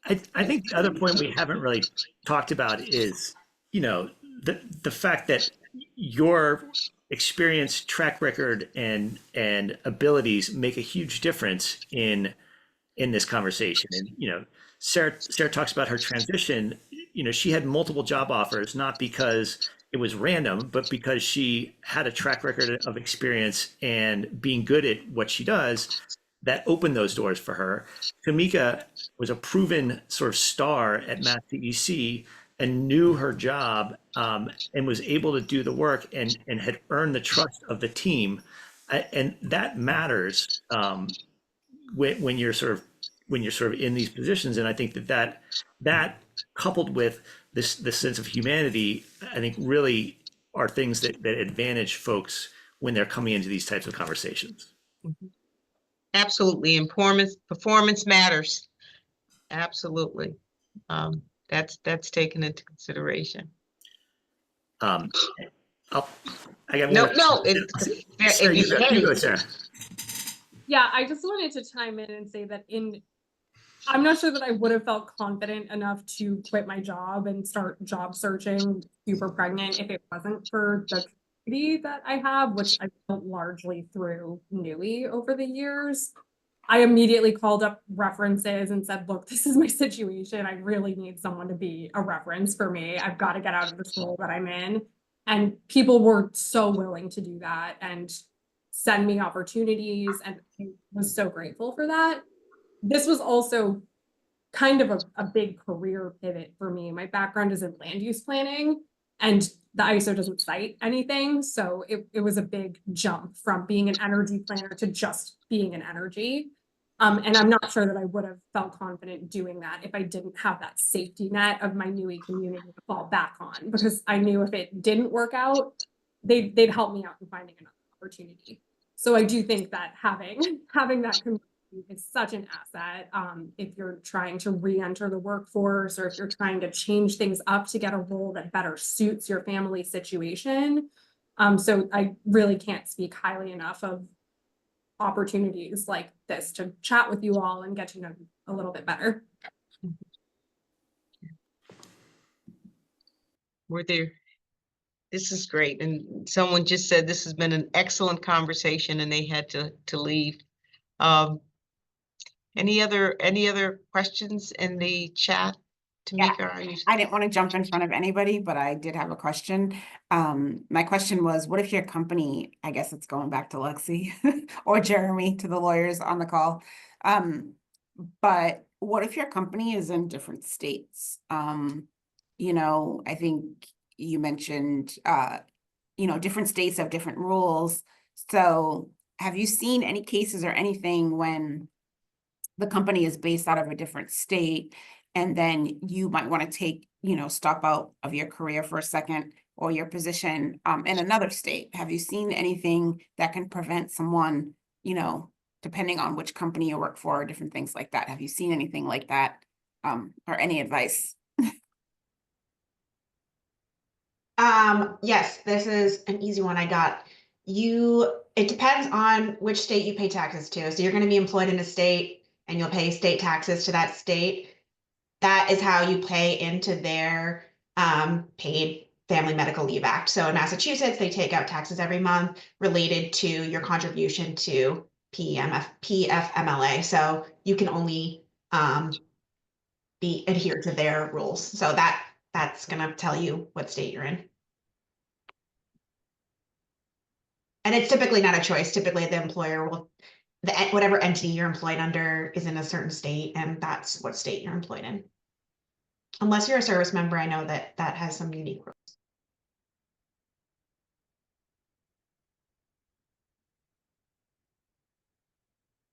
I think the other point we haven't really talked about is, the fact that your experience, track record, and abilities make a huge difference in this conversation. And Sarah talks about her transition. She had multiple job offers, not because it was random, but because she had a track record of experience and being good at what she does that opened those doors for her. Tamika was a proven sort of star at Mass CEC and knew her job, and was able to do the work, and had earned the trust of the team. And that matters when you're sort of in these positions. And I think that coupled with this sense of humanity, I think really are things that advantage folks when they're coming into these types of conversations. Mhm. Absolutely. And performance matters. Absolutely. That's taken into consideration. I got No, one. no, Sarah, you go, Sarah. Yeah, I just wanted to chime in and say that I'm not sure that I would have felt confident enough to quit my job and start job searching super pregnant if it wasn't for the community that I have, which I built largely through NEWIEE over the years. I immediately called up references and said, look, this is my situation. I really need someone to be a reference for me. I've got to get out of this role that I'm in. And people were so willing to do that and send me opportunities, and I was so grateful for that. This was also kind of a big career pivot for me. My background is in land use planning, and the ISO doesn't cite anything. So it was a big jump from being an energy planner to just being in energy. And I'm not sure that I would have felt confident doing that if I didn't have that safety net of my NEWIEE community to fall back on, because I knew if it didn't work out, they'd help me out in finding another opportunity. So I do think that having that community is such an asset if you're trying to re-enter the workforce, or if you're trying to change things up to get a role that better suits your family situation. So I really can't speak highly enough of opportunities like this to chat with you all and get to know you a little bit better. This is great. And someone just said this has been an excellent conversation and they had to leave. Any other questions in the chat? Tamika, are you? I didn't want to jump in front of anybody, but I did have a question. My question was, what if your company, I guess it's going back to Lexi or Jeremy, to the lawyers on the call. But what if your company is in different states? You know, I think you mentioned, you know, different states have different rules. So have you seen any cases or anything when the company is based out of a different state, and then you might want to take, you know, stop out of your career for a second, or your position in another state? Have you seen anything that can prevent someone, you know, depending on which company you work for, or different things like that? Have you seen anything like that, or any advice? Yes, this is an easy one I got. It depends on which state you pay taxes to. So you're going to be employed in a state and you'll pay state taxes to that state. That is how you pay into their paid Family Medical Leave Act. So in Massachusetts, they take out taxes every month related to your contribution to PFMLA. So you can only be adhere to their rules. So that's going to tell you what state you're in. And it's typically not a choice. Typically, the employer will, whatever entity you're employed under is in a certain state, and that's what state you're employed in. Unless you're a service member, I know that has some unique rules.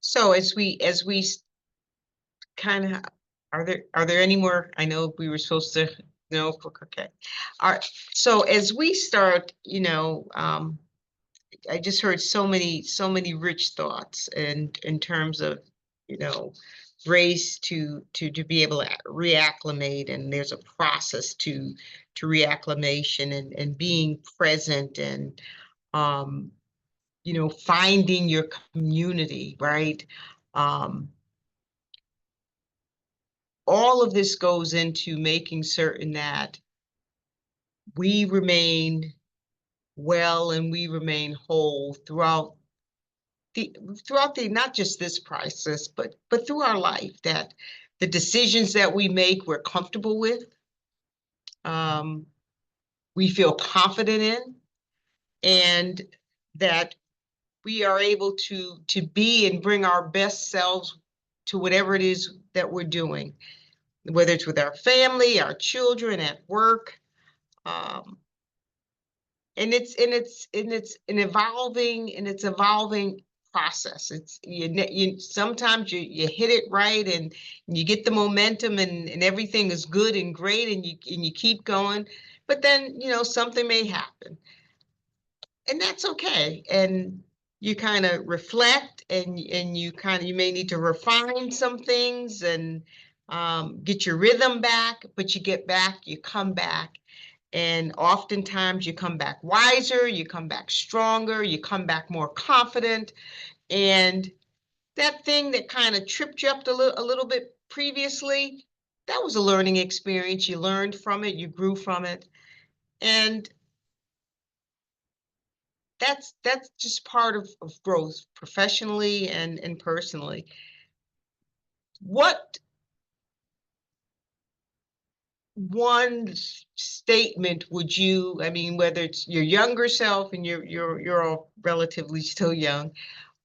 So as we kind of, are there any more? I know we were supposed to, no, okay. All right. So as we start, you know, I just heard so many rich thoughts and in terms of, you know, race to be able to reacclimate, and there's a process to reacclimation and being present and you know, finding your community, right? All of this goes into making certain that we remain well and we remain whole throughout the not just this crisis, but through our life, that the decisions that we make we're comfortable with, we feel confident in, and that we are able to be and bring our best selves to whatever it is that we're doing, whether it's with our family, our children, at work. And it's an evolving process. It's you sometimes you hit it right and you get the momentum and everything is good and great and you keep going, but then you know something may happen, and that's okay. And you kind of reflect and you may need to refine some things and get your rhythm back, but you get back, you come back. And oftentimes you come back wiser, you come back stronger, you come back more confident. And that thing that kind of tripped you up a little bit previously, that was a learning experience. You learned from it, you grew from it. And that's just part of growth professionally and personally. What one statement would you, I mean, whether it's your younger self and you're all relatively still young,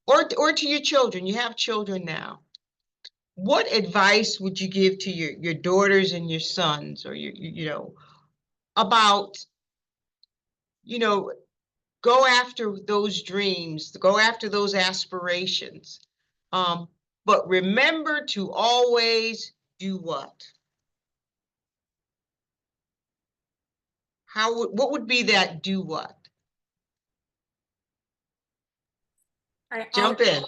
or to your children, you have children now. What advice would you give to your daughters and your sons, or about, go after those dreams, go after those aspirations. But remember to always do what? What would be that do what? All right, Jump in.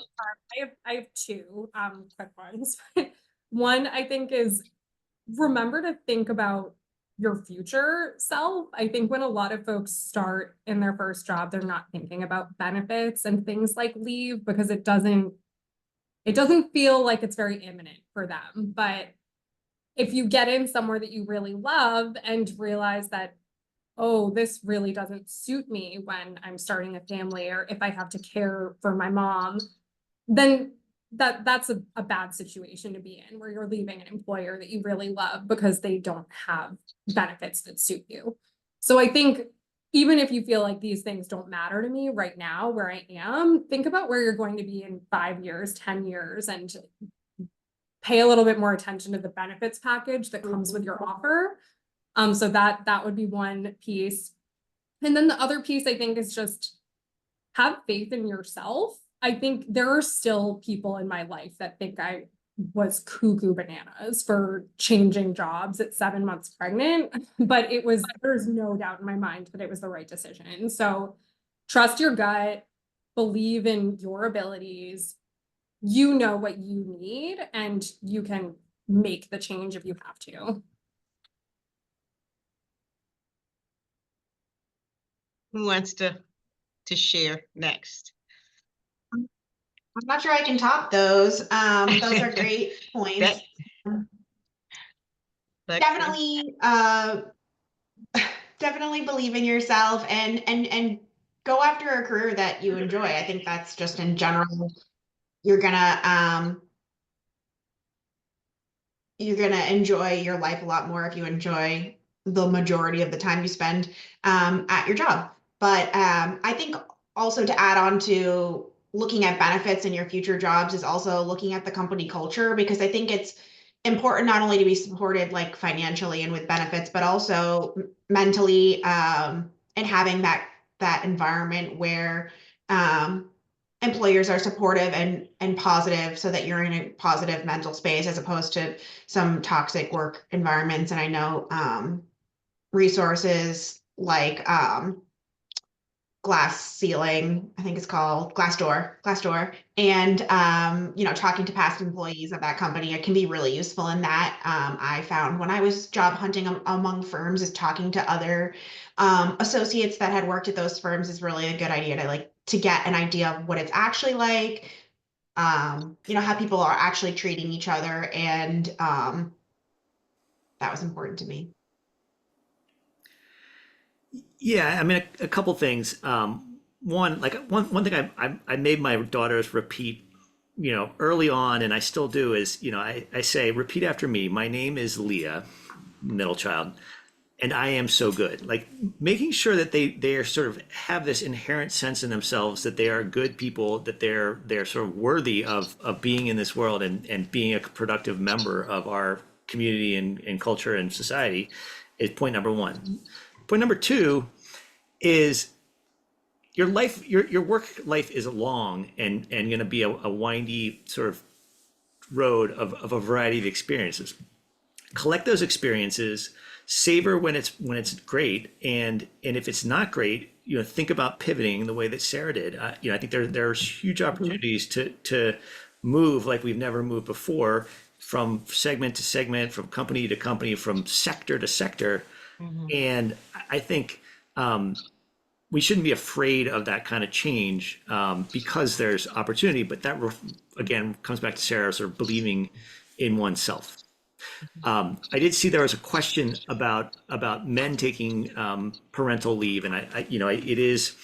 I have two quick ones. One, I think, is remember to think about your future self. I think when a lot of folks start in their first job, they're not thinking about benefits and things like leave because it doesn't feel like it's very imminent for them. But if you get in somewhere that you really love and realize that, oh, this really doesn't suit me when I'm starting a family, or if I have to care for my mom, then that's a bad situation to be in, where you're leaving an employer that you really love because they don't have benefits that suit you. So I think even if you feel like these things don't matter to me right now where I am, think about where you're going to be in 5 years, 10 years, and pay a little bit more attention to the benefits package that comes with your offer. So that would be one piece. And then the other piece, I think, is just have faith in yourself. I think there are still people in my life that think I was cuckoo bananas for changing jobs at 7 months pregnant, but there's no doubt in my mind that it was the right decision. So trust your gut, believe in your abilities. You know what you need, and you can make the change if you have to. Who wants to share next? I'm not sure I can top those. Those are great points. Definitely, definitely believe in yourself and go after a career that you enjoy. I think that's just in general, you're gonna enjoy your life a lot more if you enjoy the majority of the time you spend at your job. But I think also to add on to looking at benefits in your future jobs is also looking at the company culture, because I think it's important not only to be supported like financially and with benefits, but also mentally, and having that environment where employers are supportive and positive, so that you're in a positive mental space as opposed to some toxic work environments. And I know resources like glass ceiling, I think it's called Glassdoor, and talking to past employees of that company, it can be really useful in that. I found when I was job hunting among firms, is talking to other associates that had worked at those firms is really a good idea to get an idea of what it's actually like, how people are actually treating each other, and that was important to me. Yeah, I mean, a couple things. One thing I made my daughters repeat, early on, and I still do, is, I say, repeat after me. My name is Leah, middle child, and I am so good. Like, making sure that they are sort of have this inherent sense in themselves that they are good people, that they're sort of worthy of being in this world and being a productive member of our community and culture and society, is point number one. Point number two is your work life is long and going to be a windy sort of road of a variety of experiences. Collect those experiences, savor when it's great, and if it's not great, think about pivoting the way that Sarah did. I think there's huge opportunities to move like we've never moved before, from segment to segment, from company to company, from sector to sector. And I think we shouldn't be afraid of that kind of change, because there's opportunity. But that, again, comes back to Sarah sort of believing in oneself. I did see there was a question about men taking parental leave, and it is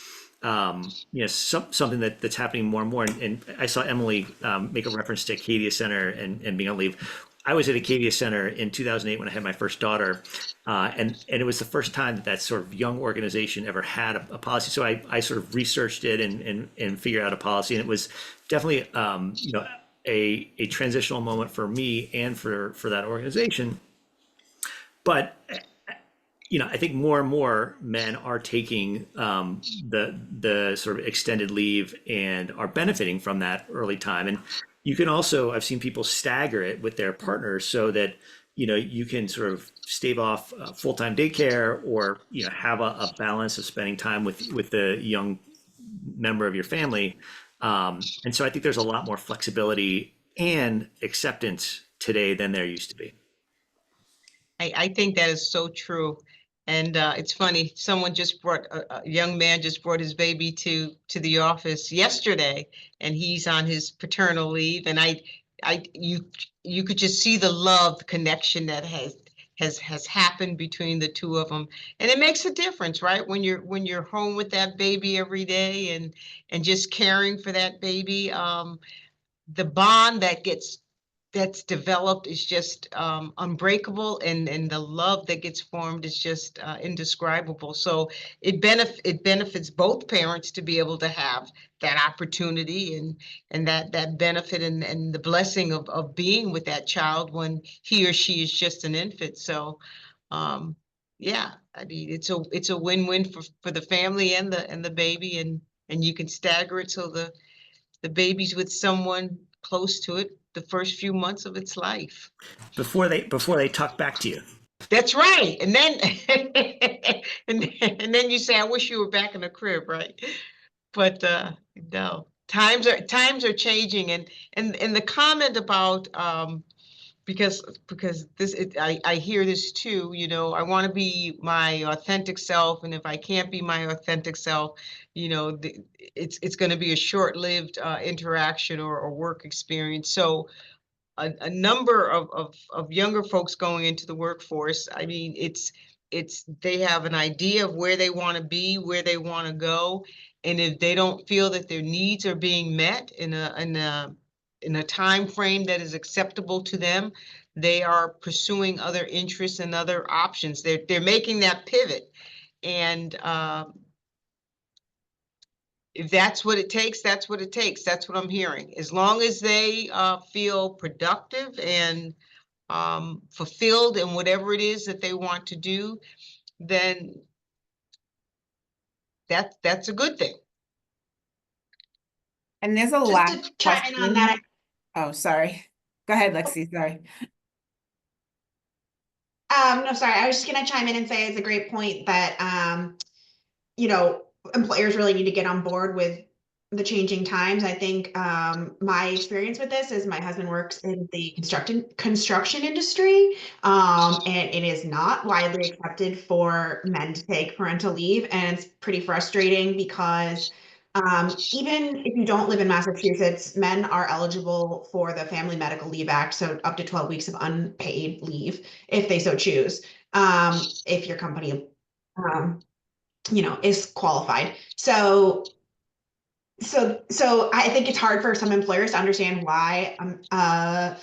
something that's happening more and more. And I saw Emily make a reference to Acadia Center and being on leave. I was at Acadia Center in 2008 when I had my first daughter, and it was the first time that that sort of young organization ever had a policy. So I sort of researched it and figured out a policy, and it was definitely a transitional moment for me and for that organization. But I think more and more men are taking the sort of extended leave and are benefiting from that early time. And you can also, I've seen people stagger it with their partners so that you can sort of stave off full-time daycare, or have a balance of spending time with the young member of your family. And so I think there's a lot more flexibility and acceptance today than there used to be. I think that is so true. And it's funny, someone just brought, a young man just brought his baby to the office yesterday, and he's on his paternal leave. And you could just see the love, the connection that has happened between the two of them. And it makes a difference, right? When you're home with that baby every day and just caring for that baby, the bond that's developed is just unbreakable, and the love that gets formed is just indescribable. So it benefits both parents to be able to have that opportunity and that benefit and the blessing of being with that child when he or she is just an infant. So yeah, I mean, it's a win-win for the family and the baby, and you can stagger it so the baby's with someone close to it the first few months of its life. Before they talk back to you. That's right. And then and then you say, I wish you were back in the crib, right? But no, times are changing, and the comment about because I hear this too, I want to be my authentic self, and if I can't be my authentic self, it's going to be a short-lived interaction or work experience. So a number of younger folks going into the workforce, I mean, they have an idea of where they want to be, where they want to go, and if they don't feel that their needs are being met in a time frame that is acceptable to them, they are pursuing other interests and other options. They're making that pivot, and if that's what it takes, that's what it takes. That's what I'm hearing. As long as they feel productive and fulfilled in whatever it is that they want to do, then that's a good thing. And there's a Just last to chime in on that, question. Oh, sorry. Go ahead, Lexi, sorry. no, sorry, I was just gonna chime in and say it's a great point that employers really need to get on board with the changing times. I think my experience with this is my husband works in the construction industry, and it is not widely accepted for men to take parental leave, and it's pretty frustrating because even if you don't live in Massachusetts, men are eligible for the Family Medical Leave Act, so up to 12 weeks of unpaid leave if they so choose. If your company is qualified. So I think it's hard for some employers to understand why a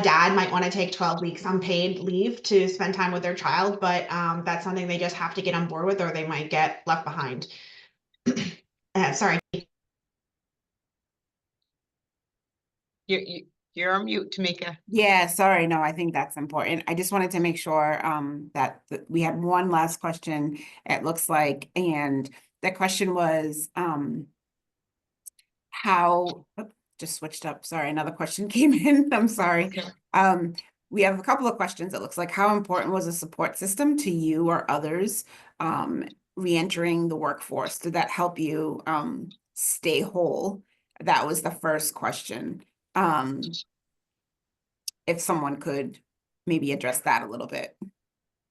dad might want to take 12 weeks unpaid leave to spend time with their child, but that's something they just have to get on board with, or they might get left behind. Sorry. You're on mute, Tamika. Yeah, sorry. No, I think that's important. I just wanted to make sure that we had one last question, it looks like, and the question was how, just switched up. Sorry, another question came in. I'm sorry. Okay. We have a couple of questions. It looks like, how important was a support system to you or others re-entering the workforce? Did that help you stay whole? That was the first question. If someone could maybe address that a little bit.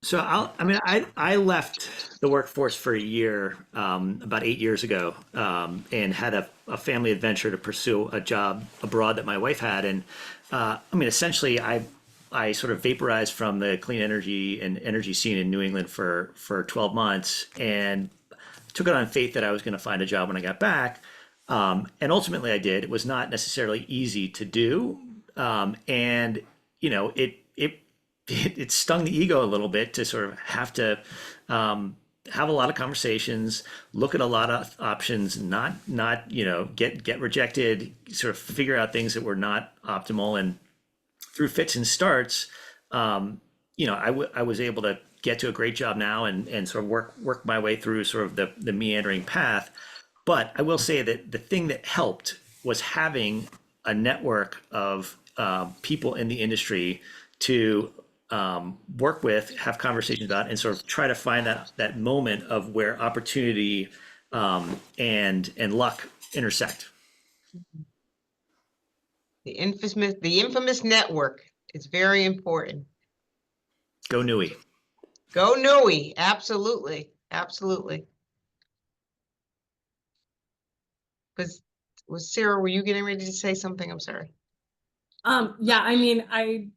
So I left the workforce for a year, about 8 years ago, and had a family adventure to pursue a job abroad that my wife had. And essentially I sort of vaporized from the clean energy and energy scene in New England for 12 months, and took it on faith that I was going to find a job when I got back. And ultimately I did. It was not necessarily easy to do. And it stung the ego a little bit to sort of have to have a lot of conversations, look at a lot of options, not get rejected, sort of figure out things that were not optimal, and through fits and starts, I was able to get to a great job now and sort of work my way through sort of the meandering path. But I will say that the thing that helped was having a network of people in the industry to work with, have conversations about, and sort of try to find that moment of where opportunity and luck intersect. The infamous network is very important. Go NEWIEE. Go NEWIEE. Absolutely. Absolutely. Was Sarah, were you getting ready to say something? I'm sorry. Yeah, I mean, I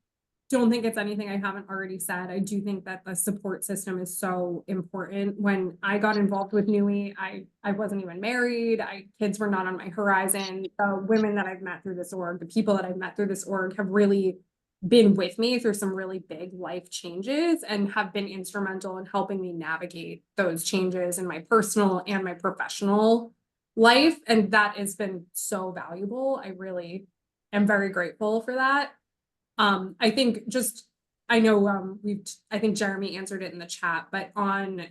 don't think it's anything I haven't already said. I do think that the support system is so important. When I got involved with NEWIEE, I wasn't even married. Kids were not on my horizon. The women that I've met through this org, the people that I've met through this org have really been with me through some really big life changes and have been instrumental in helping me navigate those changes in my personal and my professional life. And that has been so valuable. I really am very grateful for that. I think I know I think Jeremy answered it in the chat, but on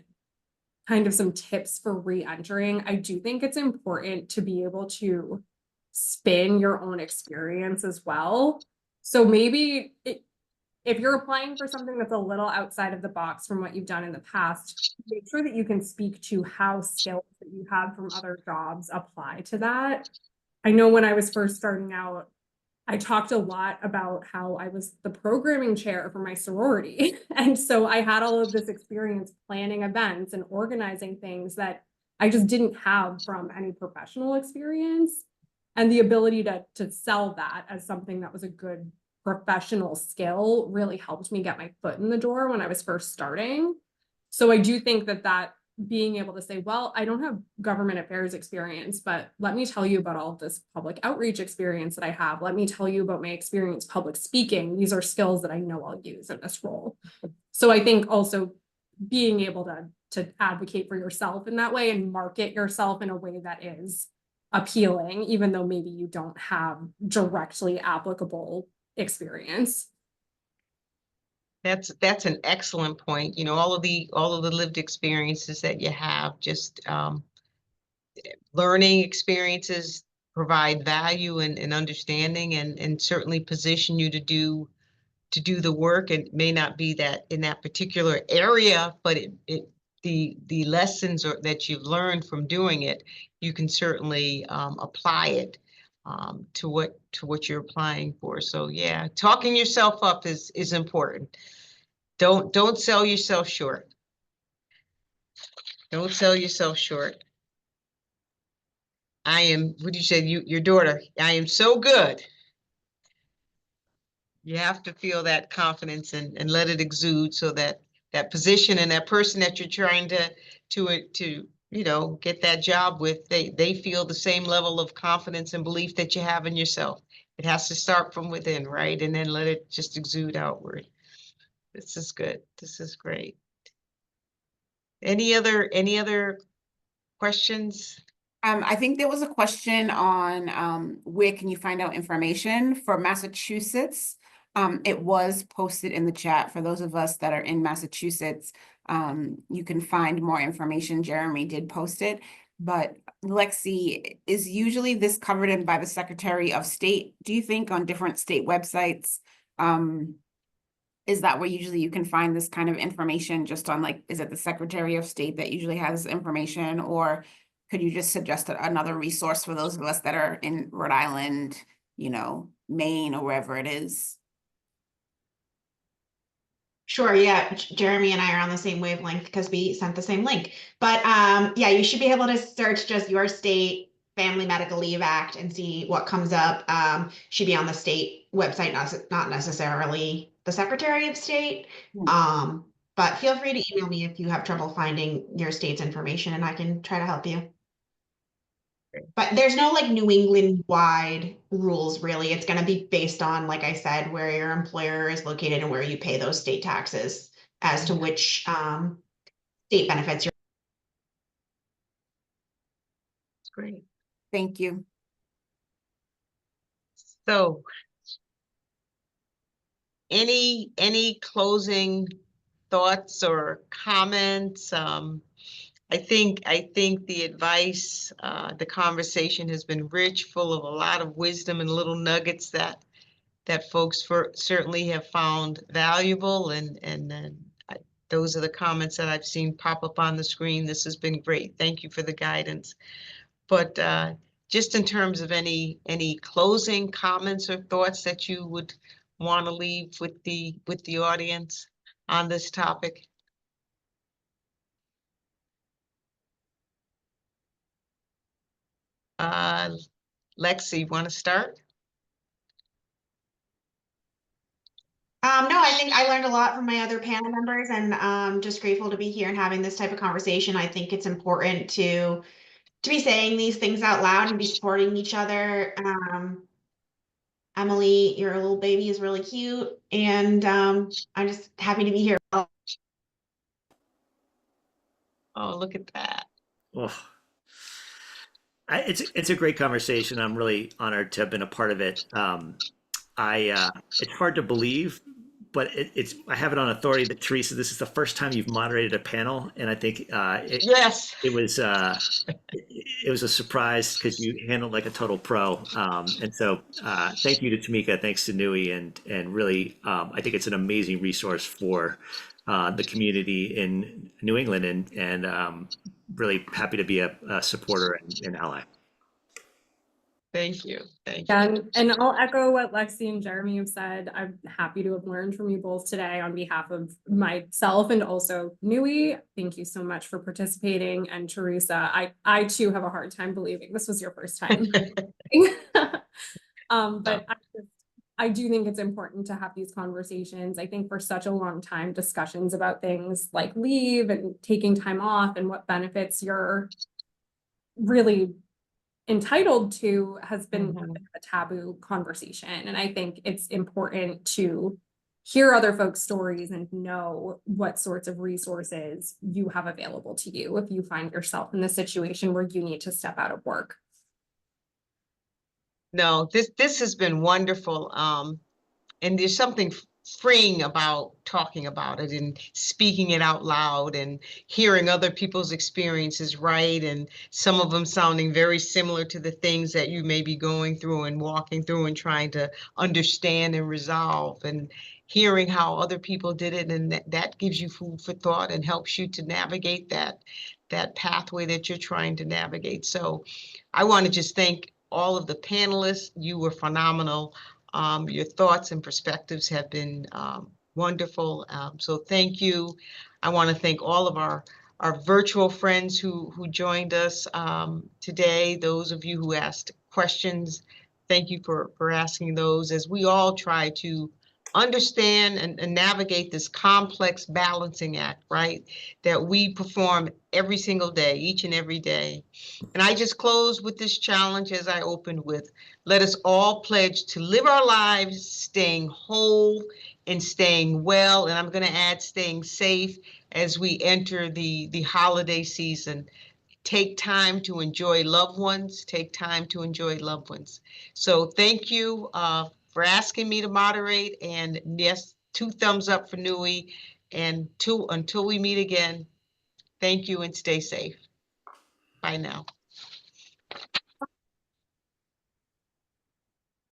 kind of some tips for re-entering, I do think it's important to be able to spin your own experience as well. So maybe if you're applying for something that's a little outside of the box from what you've done in the past, make sure that you can speak to how skills that you have from other jobs apply to that. I know when I was first starting out, I talked a lot about how I was the programming chair for my sorority. And so I had all of this experience planning events and organizing things that I just didn't have from any professional experience. And the ability to sell that as something that was a good professional skill really helped me get my foot in the door when I was first starting. So I do think that being able to say, well, I don't have government affairs experience, but let me tell you about all of this public outreach experience that I have. Let me tell you about my experience public speaking. These are skills that I know I'll use in this role. So I think also being able to advocate for yourself in that way and market yourself in a way that is appealing, even though maybe you don't have directly applicable experience. That's an excellent point. All of the lived experiences that you have, just learning experiences provide value and understanding and certainly position you to do the work. It may not be that in that particular area, but the lessons that you've learned from doing it, you can certainly apply it to what you're applying for. So yeah, talking yourself up is important. Don't sell yourself short. Don't sell yourself short. What did you say? Your daughter, I am so good. You have to feel that confidence and let it exude so that position and that person that you're trying to get that job with, they feel the same level of confidence and belief that you have in yourself. It has to start from within, right? And then let it just exude outward. This is good. This is great. Any other questions? I think there was a question on where can you find out information for Massachusetts. It was posted in the chat for those of us that are in Massachusetts. You can find more information. Jeremy did post it, but Lexi, is usually this covered in by the Secretary of State, do you think, on different state websites? Is that where usually you can find this kind of information, just on, like, is it the Secretary of State that usually has information, or could you just suggest another resource for those of us that are in Rhode Island, Maine, or wherever it is? Sure, yeah, Jeremy and I are on the same wavelength because we sent the same link. But yeah, you should be able to search just your state Family Medical Leave Act and see what comes up. Should be on the state website, not necessarily the Secretary of State. But feel free to email me if you have trouble finding your state's information, and I can try to help you. But there's no like New England wide rules really. It's going to be based on, like I said, where your employer is located and where you pay those state taxes as to which state benefits you're. Great. Thank you. So any closing thoughts or comments? I think the advice, the conversation has been rich, full of a lot of wisdom and little nuggets that folks certainly have found valuable, and then those are the comments that I've seen pop up on the screen. This has been great. Thank you for the guidance. But just in terms of any closing comments or thoughts that you would want to leave with the audience on this topic? Lexi, want to start? No, I think I learned a lot from my other panel members, and just grateful to be here and having this type of conversation. I think it's important to be saying these things out loud and be supporting each other. Emily, your little baby is really cute, and I'm just happy to be here. Oh, look at that. Oh, it's a great conversation. I'm really honored to have been a part of it. It's hard to believe, but it's I have it on authority that Teresa, this is the first time you've moderated a panel, and I think Yes. it was it was a surprise because you handled like a total pro. And so thank you to Tamika, thanks to NEWIEE, and really I think it's an amazing resource for the community in New England, and really happy to be a supporter and ally. Thank you. Thank you. And I'll echo what Lexi and Jeremy have said. I'm happy to have learned from you both today on behalf of myself and also NEWIEE. Thank you so much for participating. And Teresa, I too have a hard time believing this was your first time. But I do think it's important to have these conversations. I think for such a long time, discussions about things like leave and taking time off and what benefits you're really entitled to has been a taboo conversation. And I think it's important to hear other folks' stories and know what sorts of resources you have available to you if you find yourself in the situation where you need to step out of work. No, this has been wonderful. And there's something freeing about talking about it and speaking it out loud and hearing other people's experiences, right? And some of them sounding very similar to the things that you may be going through and walking through and trying to understand and resolve, and hearing how other people did it, and that gives you food for thought and helps you to navigate that pathway that you're trying to navigate. So I want to just thank all of the panelists. You were phenomenal. Your thoughts and perspectives have been wonderful. So thank you. I want to thank all of our virtual friends who joined us today. Those of you who asked questions, thank you for asking those, as we all try to understand and navigate this complex balancing act, right, that we perform every single day, each and every day. And I just close with this challenge as I opened with: let us all pledge to live our lives staying whole and staying well, and I'm going to add staying safe as we enter the holiday season. Take time to enjoy loved ones. Take time to enjoy loved ones. So thank you for asking me to moderate, and yes, 2 thumbs up for NEWIEE, and until we meet again, thank you and stay safe. Bye now.